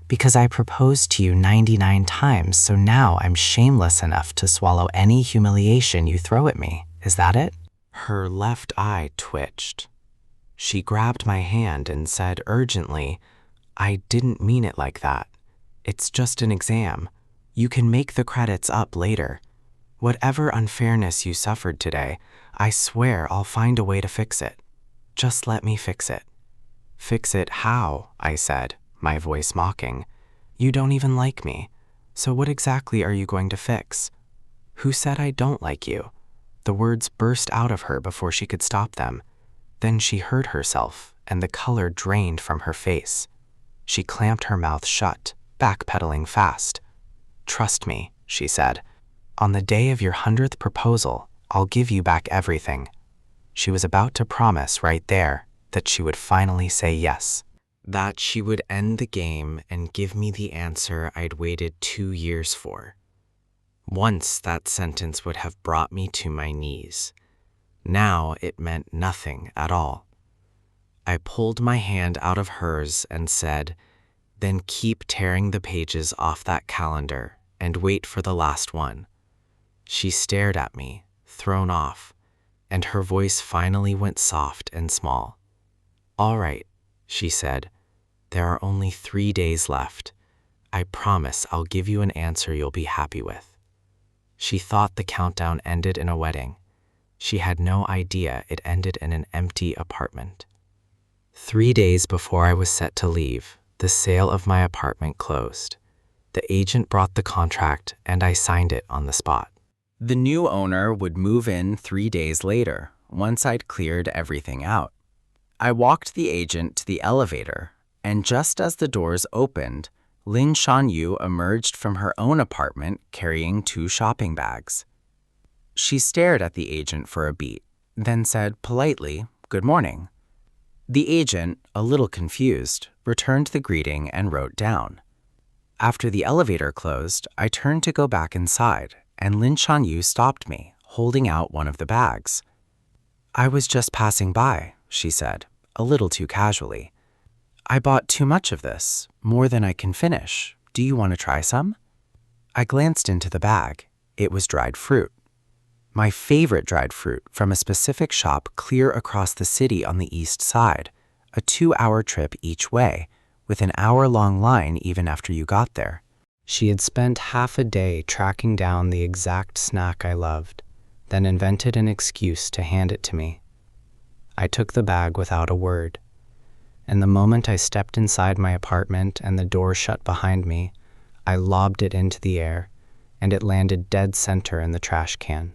Because I proposed to you 99 times, so now I'm shameless enough to swallow any humiliation you throw at me. Is that it?" Her left eye twitched. She grabbed my hand and said urgently, "I didn't mean it like that. It's just an exam. You can make the credits up later. Whatever unfairness you suffered today, I swear I'll find a way to fix it. Just let me fix it." "Fix it how?" I said, my voice mocking. "You don't even like me. So what exactly are you going to fix?" "Who said I don't like you?" The words burst out of her before she could stop them. Then she heard herself, and the color drained from her face. She clamped her mouth shut, backpedaling fast. "Trust me," she said. "On the day of your 100th proposal, I'll give you back everything." She was about to promise right there that she would finally say yes. That she would end the game and give me the answer I'd waited 2 years for. Once that sentence would have brought me to my knees. Now it meant nothing at all. I pulled my hand out of hers and said, "Then keep tearing the pages off that calendar and wait for the last one." She stared at me, thrown off, and her voice finally went soft and small. "All right," she said, "there are only 3 days left. I promise I'll give you an answer you'll be happy with." She thought the countdown ended in a wedding. She had no idea it ended in an empty apartment. 3 days before I was set to leave, the sale of my apartment closed. The agent brought the contract and I signed it on the spot. The new owner would move in 3 days later, once I'd cleared everything out. I walked the agent to the elevator, and just as the doors opened, Lin Qianyu emerged from her own apartment carrying 2 shopping bags. She stared at the agent for a beat, then said politely, "Good morning." The agent, a little confused, returned the greeting and wrote down. After the elevator closed, I turned to go back inside, and Lin Qianyu stopped me, holding out one of the bags. I was just passing by, she said, a little too casually. I bought too much of this, more than I can finish. Do you want to try some? I glanced into the bag. It was dried fruit. My favorite dried fruit from a specific shop clear across the city on the east side, a 2-hour trip each way, with an hour-long line even after you got there. She had spent half a day tracking down the exact snack I loved, then invented an excuse to hand it to me. I took the bag without a word, and the moment I stepped inside my apartment and the door shut behind me, I lobbed it into the air, and it landed dead center in the trash can.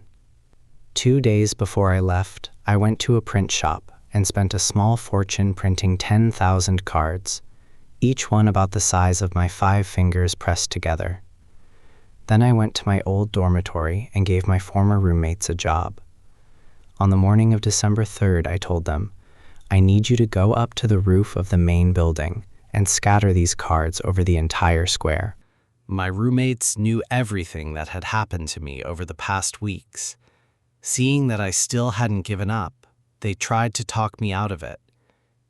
2 days before I left, I went to a print shop and spent a small fortune printing 10,000 cards, each one about the size of my 5 fingers pressed together. Then I went to my old dormitory and gave my former roommates a job. On the morning of December 3rd, I told them, I need you to go up to the roof of the main building and scatter these cards over the entire square. My roommates knew everything that had happened to me over the past weeks. Seeing that I still hadn't given up, they tried to talk me out of it.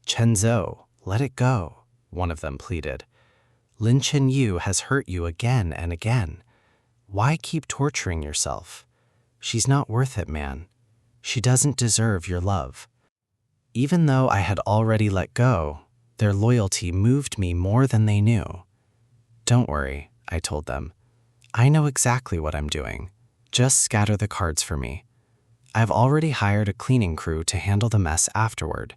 Chenzhou, let it go, one of them pleaded. Lin Qianyu has hurt you again and again. Why keep torturing yourself? She's not worth it, man. She doesn't deserve your love. Even though I had already let go, their loyalty moved me more than they knew. Don't worry, I told them. I know exactly what I'm doing. Just scatter the cards for me. I've already hired a cleaning crew to handle the mess afterward,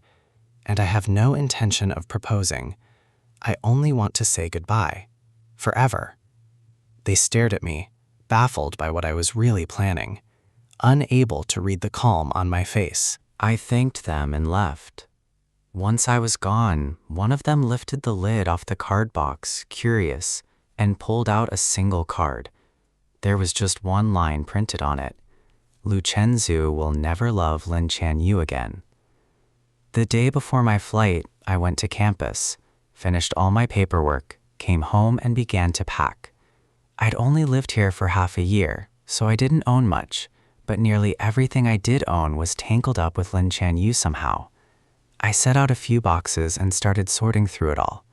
and I have no intention of proposing. I only want to say goodbye. Forever. They stared at me, baffled by what I was really planning, unable to read the calm on my face. I thanked them and left. Once I was gone, one of them lifted the lid off the card box, curious, and pulled out a single card. There was just one line printed on it. Lu Chenzhou will never love Lin Qianyu again. The day before my flight, I went to campus, finished all my paperwork, came home and began to pack. I'd only lived here for half a year, so I didn't own much, but nearly everything I did own was tangled up with Lin Qianyu somehow. I set out a few boxes and started sorting through it all.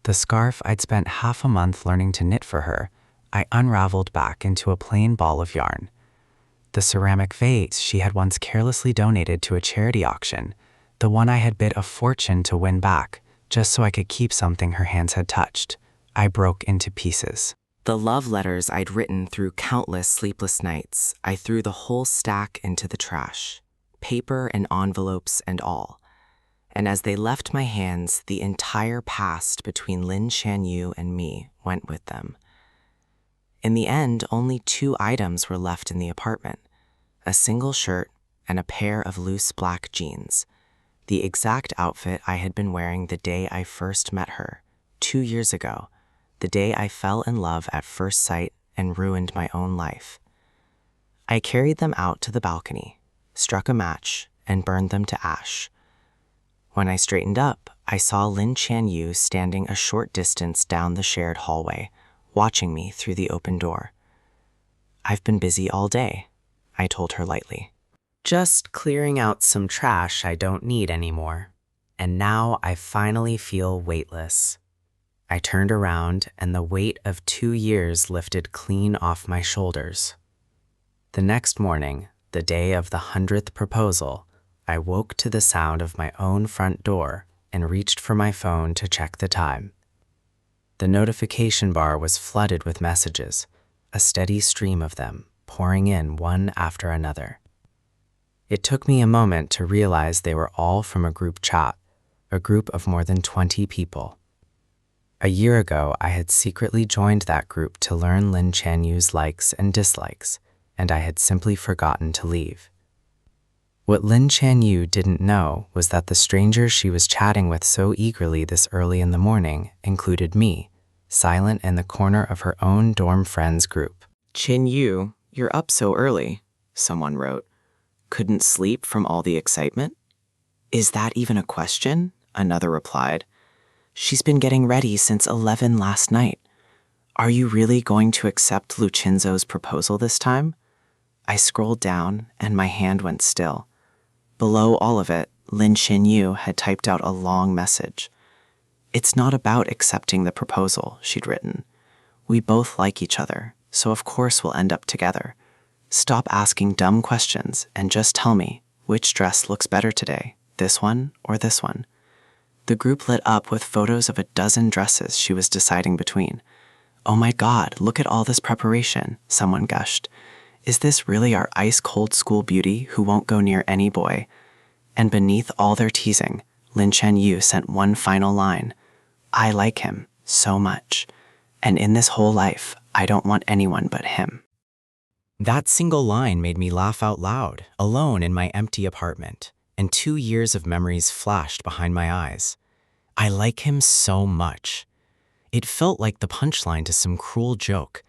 The scarf I'd spent half a month learning to knit for her, I unraveled back into a plain ball of yarn. The ceramic vase she had once carelessly donated to a charity auction, the one I had bid a fortune to win back, just so I could keep something her hands had touched, I broke into pieces. The love letters I'd written through countless sleepless nights, I threw the whole stack into the trash, paper and envelopes and all. And as they left my hands, the entire past between Lin Qianyu and me went with them. In the end, only 2 items were left in the apartment, a single shirt and a pair of loose black jeans, the exact outfit I had been wearing the day I first met her, 2 years ago, the day I fell in love at first sight and ruined my own life. I carried them out to the balcony, struck a match, and burned them to ash. When I straightened up, I saw Lin Qianyu standing a short distance down the shared hallway, watching me through the open door. I've been busy all day, I told her lightly. Just clearing out some trash I don't need anymore. And now I finally feel weightless. I turned around and the weight of 2 years lifted clean off my shoulders. The next morning, the day of the 100th proposal, I woke to the sound of my own front door and reached for my phone to check the time. The notification bar was flooded with messages, a steady stream of them, pouring in one after another. It took me a moment to realize they were all from a group chat, a group of more than 20 people. A year ago, I had secretly joined that group to learn Lin Qianyu's likes and dislikes, and I had simply forgotten to leave. What Lin Qianyu didn't know was that the stranger she was chatting with so eagerly this early in the morning included me, silent in the corner of her own dorm friends group. Qianyu, you're up so early, someone wrote. Couldn't sleep from all the excitement? Is that even a question? Another replied. She's been getting ready since 11 last night. Are you really going to accept Lu Chenzhou's proposal this time? I scrolled down and my hand went still. Below all of it, Lin Qianyu had typed out a long message. "It's not about accepting the proposal," she'd written. "We both like each other, so of course we'll end up together. Stop asking dumb questions and just tell me, which dress looks better today, this one or this one?" The group lit up with photos of a dozen dresses she was deciding between. "Oh my God, look at all this preparation," someone gushed. "Is this really our ice-cold school beauty who won't go near any boy?" And beneath all their teasing, Lin Qianyu sent one final line. "I like him so much. And in this whole life, I don't want anyone but him." That single line made me laugh out loud, alone in my empty apartment, and 2 years of memories flashed behind my eyes. I like him so much. It felt like the punchline to some cruel joke,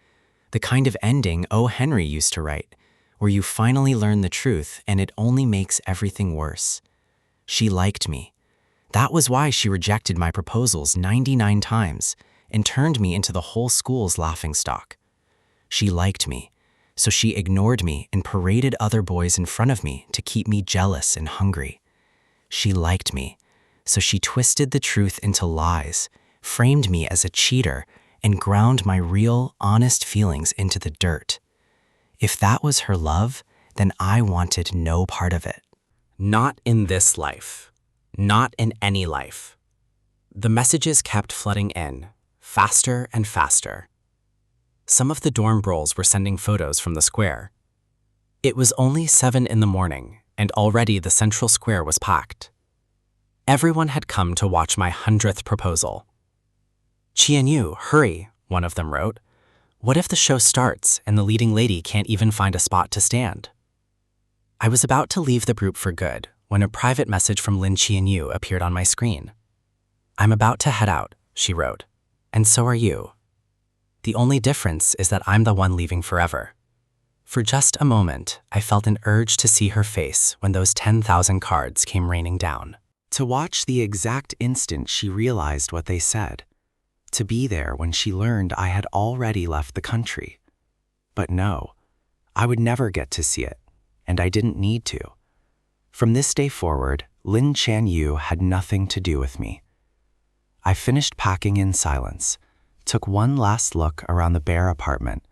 the kind of ending O. Henry used to write, where you finally learn the truth and it only makes everything worse. She liked me. That was why she rejected my proposals 99 times and turned me into the whole school's laughingstock. She liked me, so she ignored me and paraded other boys in front of me to keep me jealous and hungry. She liked me, so she twisted the truth into lies, framed me as a cheater, and ground my real, honest feelings into the dirt. If that was her love, then I wanted no part of it. Not in this life. Not in any life. The messages kept flooding in, faster and faster. Some of the dorm bros were sending photos from the square. It was only 7 in the morning, and already the central square was packed. Everyone had come to watch my 100th proposal. "Qianyu, hurry," one of them wrote. "What if the show starts and the leading lady can't even find a spot to stand?" I was about to leave the group for good when a private message from Lin Qianyu appeared on my screen. "I'm about to head out," she wrote, "and so are you. The only difference is that I'm the one leaving forever." For just a moment, I felt an urge to see her face when those 10,000 cards came raining down. To watch the exact instant she realized what they said. To be there when she learned I had already left the country. But no, I would never get to see it, and I didn't need to. From this day forward, Lin Qianyu had nothing to do with me. I finished packing in silence, took one last look around the bare apartment,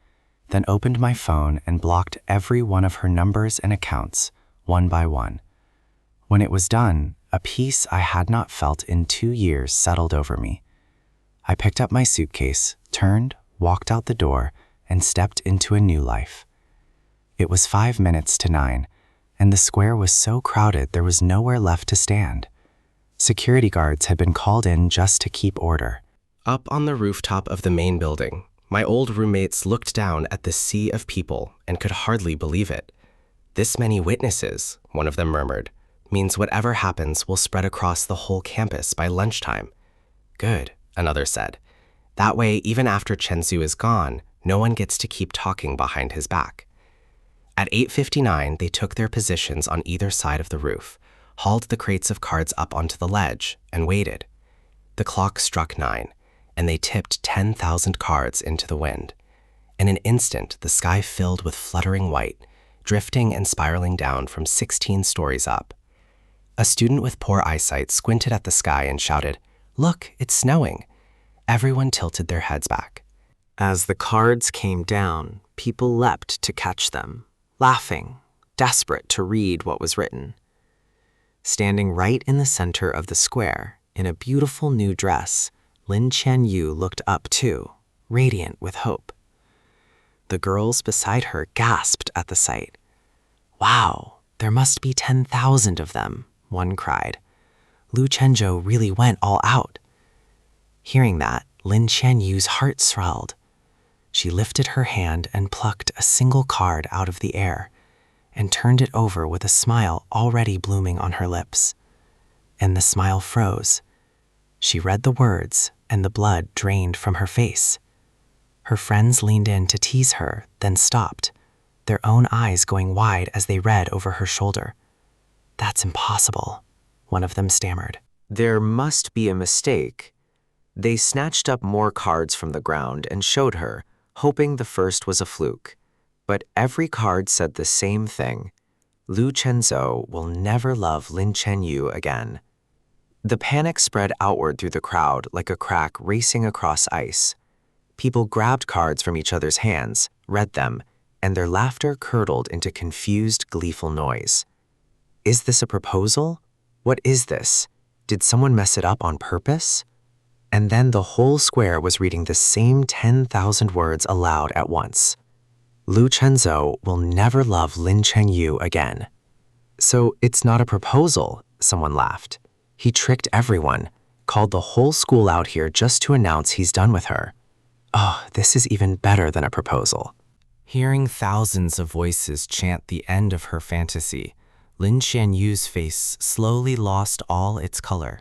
then opened my phone and blocked every one of her numbers and accounts, one by one. When it was done, a peace I had not felt in 2 years settled over me. I picked up my suitcase, turned, walked out the door, and stepped into a new life. It was 5 minutes to 9, and the square was so crowded there was nowhere left to stand. Security guards had been called in just to keep order. Up on the rooftop of the main building, my old roommates looked down at the sea of people and could hardly believe it. "This many witnesses," one of them murmured, "means whatever happens will spread across the whole campus by lunchtime." "Good," another said. "That way, even after Chenzhou is gone, no one gets to keep talking behind his back." At 8:59, they took their positions on either side of the roof, hauled the crates of cards up onto the ledge, and waited. The clock struck 9, and they tipped 10,000 cards into the wind. In an instant, the sky filled with fluttering white, drifting and spiraling down from 16 stories up. A student with poor eyesight squinted at the sky and shouted, "Look, it's snowing." Everyone tilted their heads back. As the cards came down, people leapt to catch them, laughing, desperate to read what was written. Standing right in the center of the square, in a beautiful new dress, Lin Qianyu looked up too, radiant with hope. The girls beside her gasped at the sight. "Wow, there must be 10,000 of them," one cried. "Lu Chenzhou really went all out." Hearing that, Lin Qianyu's heart swelled. She lifted her hand and plucked a single card out of the air and turned it over with a smile already blooming on her lips. And the smile froze. She read the words, and the blood drained from her face. Her friends leaned in to tease her, then stopped, their own eyes going wide as they read over her shoulder. "That's impossible," one of them stammered. "There must be a mistake." They snatched up more cards from the ground and showed her, hoping the first was a fluke. But every card said the same thing. Lu Chenzhou will never love Lin Qianyu again. The panic spread outward through the crowd like a crack racing across ice. People grabbed cards from each other's hands, read them, and their laughter curdled into confused, gleeful noise. Is this a proposal? What is this? Did someone mess it up on purpose? And then the whole square was reading the same 10,000 words aloud at once. Lu Chenzhou will never love Lin Qianyu again. So it's not a proposal, someone laughed. He tricked everyone, called the whole school out here just to announce he's done with her. Oh, this is even better than a proposal. Hearing thousands of voices chant the end of her fantasy, Lin Qianyu's face slowly lost all its color.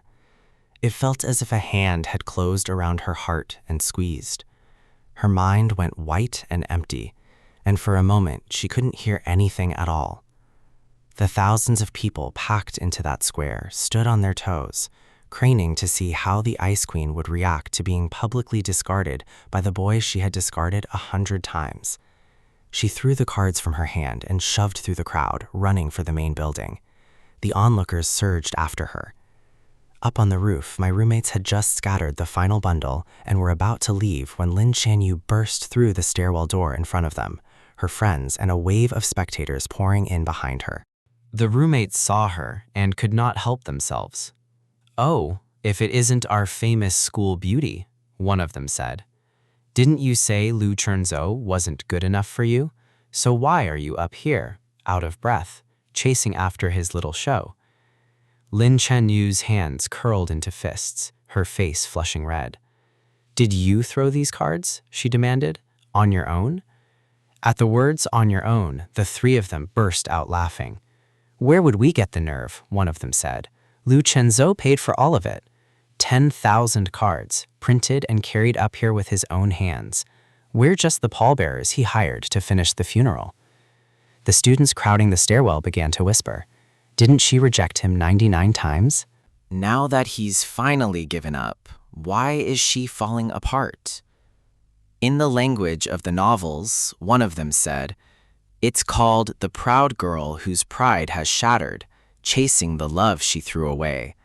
It felt as if a hand had closed around her heart and squeezed. Her mind went white and empty, and for a moment she couldn't hear anything at all. The thousands of people packed into that square stood on their toes, craning to see how the Ice Queen would react to being publicly discarded by the boy she had discarded 100 times. She threw the cards from her hand and shoved through the crowd, running for the main building. The onlookers surged after her. Up on the roof, my roommates had just scattered the final bundle and were about to leave when Lin Qianyu burst through the stairwell door in front of them, her friends and a wave of spectators pouring in behind her. The roommates saw her and could not help themselves. "Oh, if it isn't our famous school beauty," one of them said. "Didn't you say Lu Chenzhou wasn't good enough for you? So why are you up here, out of breath, chasing after his little show?" Lin Qianyu's hands curled into fists, her face flushing red. "Did you throw these cards?" she demanded. "On your own?" At the words "on your own," the three of them burst out laughing. "Where would we get the nerve?" one of them said. "Lu Chenzhou paid for all of it. 10,000 cards, printed and carried up here with his own hands. We're just the pallbearers he hired to finish the funeral." The students crowding the stairwell began to whisper. Didn't she reject him 99 times? Now that he's finally given up, why is she falling apart? In the language of the novels, one of them said, "It's called the proud girl whose pride has shattered, chasing the love she threw away.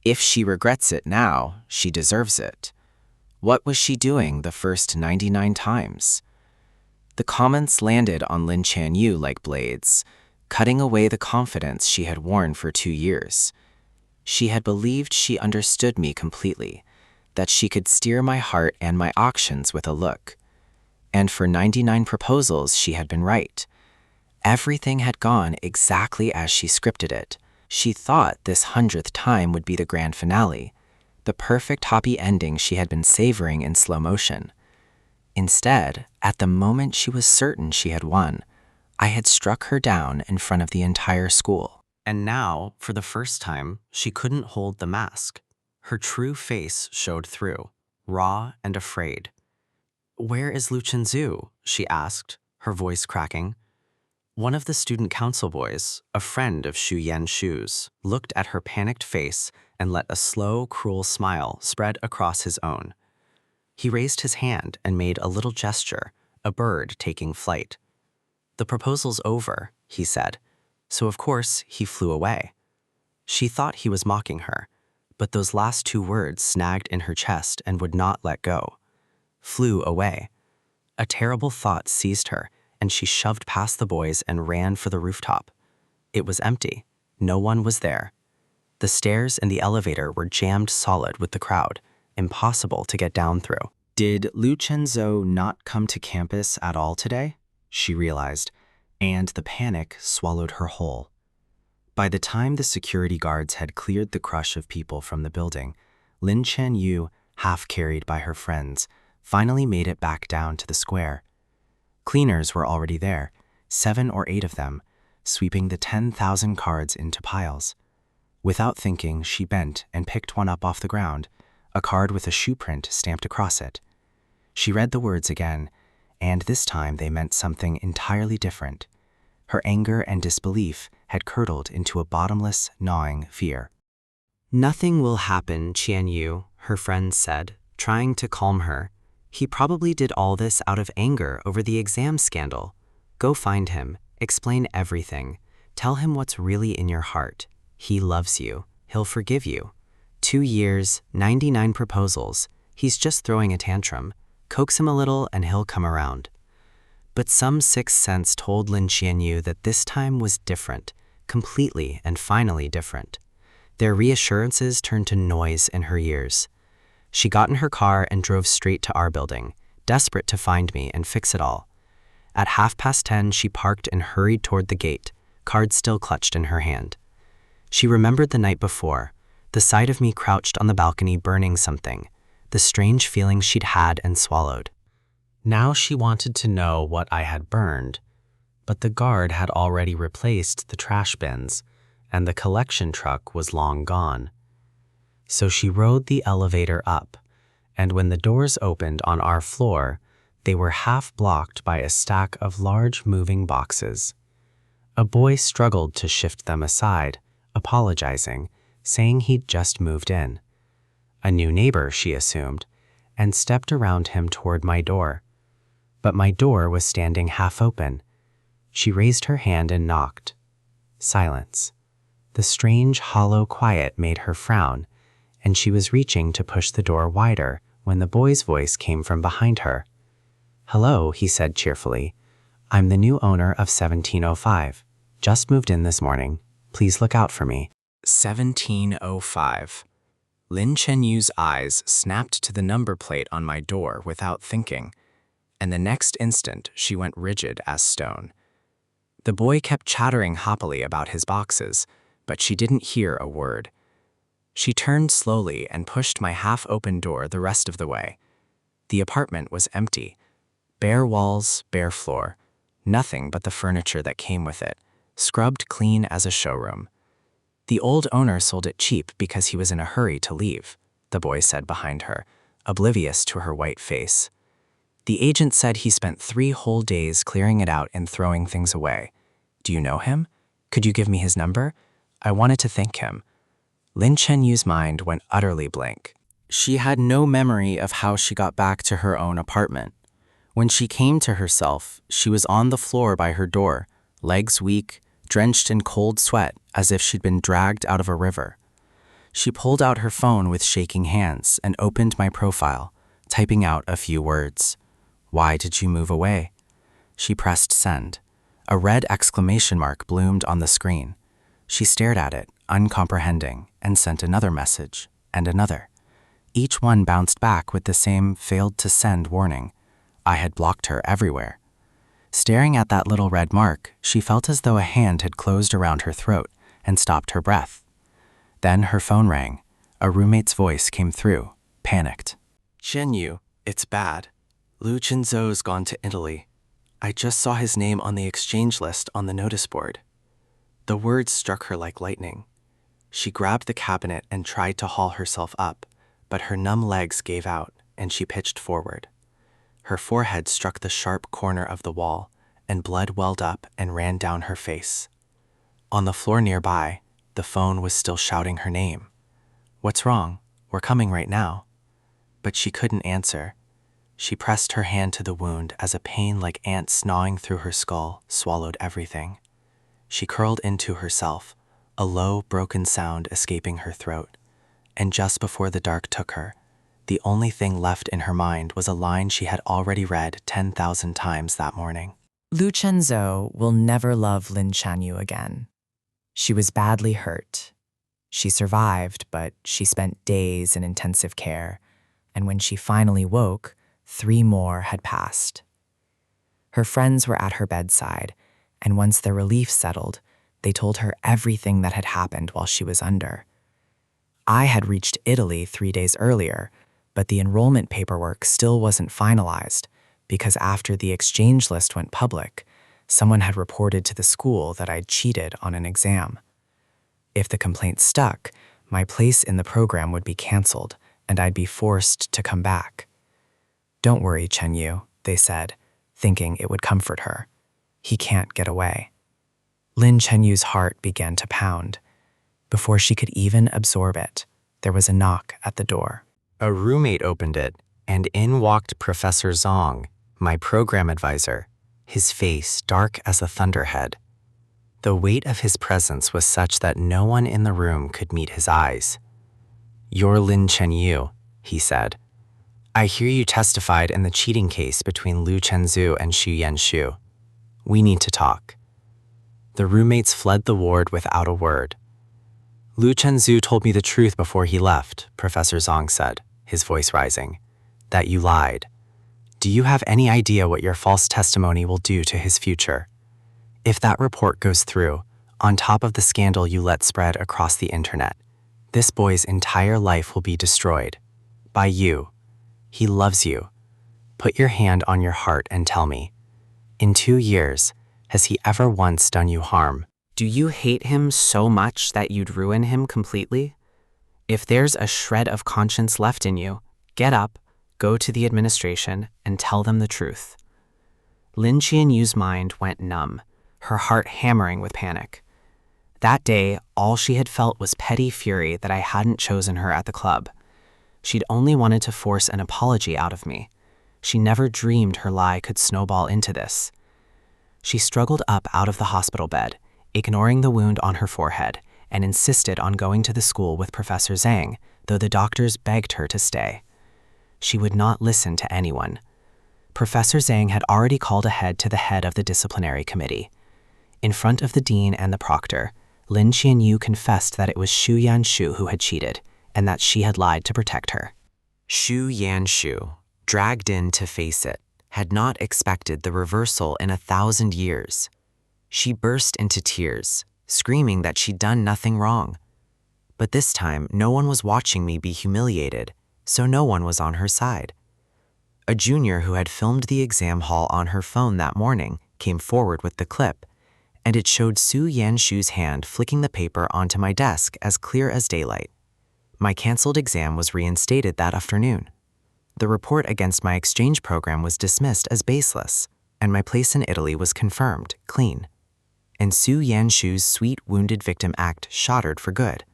If she regrets it now, she deserves it. What was she doing the first 99 times?" The comments landed on Lin Qianyu like blades, cutting away the confidence she had worn for 2 years. She had believed she understood me completely, that she could steer my heart and my actions with a look. And for 99 proposals, she had been right. Everything had gone exactly as she scripted it. She thought this 100th time would be the grand finale, the perfect happy ending she had been savoring in slow motion. Instead, at the moment she was certain she had won, I had struck her down in front of the entire school. And now, for the first time, she couldn't hold the mask. Her true face showed through, raw and afraid. "Where is Lu Chenzhou?" she asked, her voice cracking. One of the student council boys, a friend of Xu Yanshu's, looked at her panicked face and let a slow, cruel smile spread across his own. He raised his hand and made a little gesture, a bird taking flight. "The proposal's over," he said, so of course he flew away. She thought he was mocking her, but those last 2 words snagged in her chest and would not let go. Flew away. A terrible thought seized her, and she shoved past the boys and ran for the rooftop. It was empty. No one was there. The stairs and the elevator were jammed solid with the crowd, impossible to get down through. Did Lu Chenzhou not come to campus at all today? She realized, and the panic swallowed her whole. By the time the security guards had cleared the crush of people from the building, Lin Qianyu, half carried by her friends, finally made it back down to the square. Cleaners were already there, 7 or 8 of them, sweeping the 10,000 cards into piles. Without thinking, she bent and picked one up off the ground, a card with a shoe print stamped across it. She read the words again, and this time they meant something entirely different. Her anger and disbelief had curdled into a bottomless, gnawing fear. "Nothing will happen, Qianyu," her friend said, trying to calm her. "He probably did all this out of anger over the exam scandal. Go find him, explain everything. Tell him what's really in your heart. He loves you. He'll forgive you. 2 years, 99 proposals. He's just throwing a tantrum. Coax him a little and he'll come around. But some sixth sense told Lin Qianyu that this time was different, completely and finally different. Their reassurances turned to noise in her ears. She got in her car and drove straight to our building, desperate to find me and fix it all. At 10:30, she parked and hurried toward the gate, card still clutched in her hand. She remembered the night before, the sight of me crouched on the balcony burning something, the strange feeling she'd had and swallowed. Now she wanted to know what I had burned, but the guard had already replaced the trash bins, and the collection truck was long gone. So she rode the elevator up, and when the doors opened on our floor, they were half blocked by a stack of large moving boxes. A boy struggled to shift them aside, apologizing, saying he'd just moved in. A new neighbor, she assumed, and stepped around him toward my door. But my door was standing half open. She raised her hand and knocked. Silence. The strange, hollow quiet made her frown, and she was reaching to push the door wider when the boy's voice came from behind her. "Hello," he said cheerfully. "I'm the new owner of 1705. Just moved in this morning. Please look out for me." 1705. Lin Qianyu's eyes snapped to the number plate on my door without thinking, and the next instant she went rigid as stone. The boy kept chattering happily about his boxes, but she didn't hear a word. She turned slowly and pushed my half-open door the rest of the way. The apartment was empty. Bare walls, bare floor. Nothing but the furniture that came with it, scrubbed clean as a showroom. The old owner sold it cheap because he was in a hurry to leave, the boy said behind her, oblivious to her white face. The agent said he spent 3 whole days clearing it out and throwing things away. Do you know him? Could you give me his number? I wanted to thank him. Lin Qianyu's mind went utterly blank. She had no memory of how she got back to her own apartment. When she came to herself, she was on the floor by her door, legs weak, drenched in cold sweat as if she'd been dragged out of a river. She pulled out her phone with shaking hands and opened my profile, typing out a few words. "Why did you move away?" She pressed send. A red exclamation mark bloomed on the screen. She stared at it, uncomprehending, and sent another message, and another. Each one bounced back with the same failed to send warning. I had blocked her everywhere. Staring at that little red mark, she felt as though a hand had closed around her throat and stopped her breath. Then her phone rang. A roommate's voice came through, panicked. "Qianyu, it's bad. Liu Chenzhou's gone to Italy. I just saw his name on the exchange list on the notice board." The words struck her like lightning. She grabbed the cabinet and tried to haul herself up, but her numb legs gave out, and she pitched forward. Her forehead struck the sharp corner of the wall, and blood welled up and ran down her face. On the floor nearby, the phone was still shouting her name. "What's wrong? We're coming right now." But she couldn't answer. She pressed her hand to the wound as a pain like ants gnawing through her skull swallowed everything. She curled into herself, a low, broken sound escaping her throat. And just before the dark took her, the only thing left in her mind was a line she had already read 10,000 times that morning. Liu Chenzhou will never love Lin Qianyu again. She was badly hurt. She survived, but she spent days in intensive care, and when she finally woke, 3 more had passed. Her friends were at her bedside, and once their relief settled, they told her everything that had happened while she was under. I had reached Italy 3 days earlier, but the enrollment paperwork still wasn't finalized because after the exchange list went public, someone had reported to the school that I'd cheated on an exam. If the complaint stuck, my place in the program would be canceled and I'd be forced to come back. "Don't worry, Qianyu," they said, thinking it would comfort her. "He can't get away." Lin Qianyu's heart began to pound. Before she could even absorb it, there was a knock at the door. A roommate opened it, and in walked Professor Zong, my program advisor, his face dark as a thunderhead. The weight of his presence was such that no one in the room could meet his eyes. "You're Lin Qianyu," he said. "I hear you testified in the cheating case between Lin Qianyu and Xu Yanshu. We need to talk." The roommates fled the ward without a word. "Lin Qianyu told me the truth before he left," Professor Zong said, his voice rising. "That you lied. Do you have any idea what your false testimony will do to his future? If that report goes through, on top of the scandal you let spread across the internet, this boy's entire life will be destroyed. By you. He loves you. Put your hand on your heart and tell me. In 2 years, has he ever once done you harm?" Do you hate him so much that you'd ruin him completely? If there's a shred of conscience left in you, get up, go to the administration, and tell them the truth. Lin Qianyu's mind went numb, her heart hammering with panic. That day, all she had felt was petty fury that I hadn't chosen her at the club. She'd only wanted to force an apology out of me. She never dreamed her lie could snowball into this. She struggled up out of the hospital bed, ignoring the wound on her forehead, and insisted on going to the school with Professor Zhang, though the doctors begged her to stay. She would not listen to anyone. Professor Zhang had already called ahead to the head of the disciplinary committee. In front of the dean and the proctor, Lin Qianyu confessed that it was Xu Yanshu who had cheated, and that she had lied to protect her. Xu Yanshu, dragged in to face it, had not expected the reversal in 1,000 years. She burst into tears, screaming that she'd done nothing wrong. But this time, no one was watching me be humiliated, so no one was on her side. A junior who had filmed the exam hall on her phone that morning came forward with the clip, and it showed Xu Yanshu's hand flicking the paper onto my desk as clear as daylight. My canceled exam was reinstated that afternoon. The report against my exchange program was dismissed as baseless, and my place in Italy was confirmed, clean. And Xu Yanshu's sweet wounded victim act shuddered for good.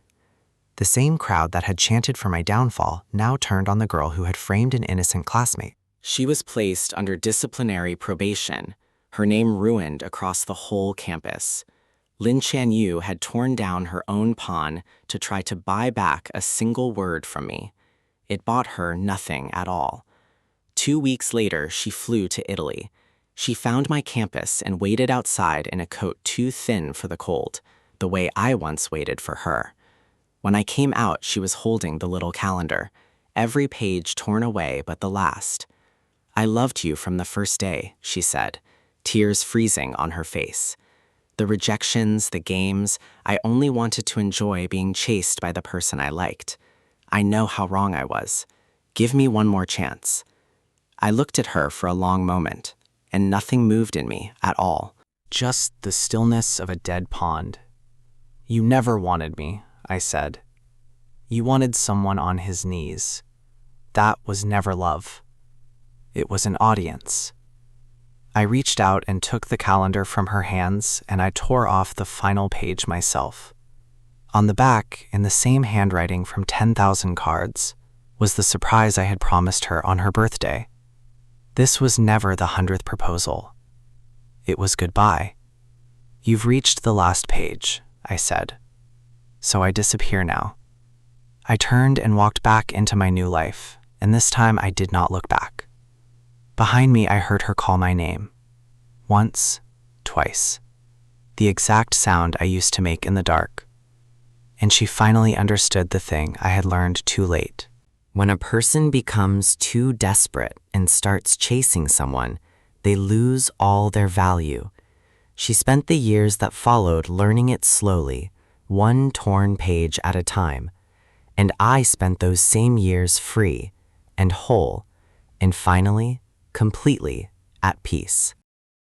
The same crowd that had chanted for my downfall now turned on the girl who had framed an innocent classmate. She was placed under disciplinary probation, her name ruined across the whole campus. Lin Qianyu had torn down her own pawn to try to buy back a single word from me. It bought her nothing at all. 2 weeks later, she flew to Italy. She found my campus and waited outside in a coat too thin for the cold, the way I once waited for her. When I came out, she was holding the little calendar, every page torn away but the last. "I loved you from the first day," she said, tears freezing on her face. "The rejections, the games, I only wanted to enjoy being chased by the person I liked. I know how wrong I was. Give me one more chance." I looked at her for a long moment, and nothing moved in me at all. Just the stillness of a dead pond. "You never wanted me," I said. "You wanted someone on his knees. That was never love. It was an audience." I reached out and took the calendar from her hands, and I tore off the final page myself. On the back, in the same handwriting from 10,000 cards, was the surprise I had promised her on her birthday. This was never the 100th proposal. It was goodbye. "You've reached the last page," I said. "So I disappear now." I turned and walked back into my new life, and this time I did not look back. Behind me, I heard her call my name. Once, twice. The exact sound I used to make in the dark. And she finally understood the thing I had learned too late. When a person becomes too desperate and starts chasing someone, they lose all their value. She spent the years that followed learning it slowly, one torn page at a time. And I spent those same years free and whole, and finally, completely at peace.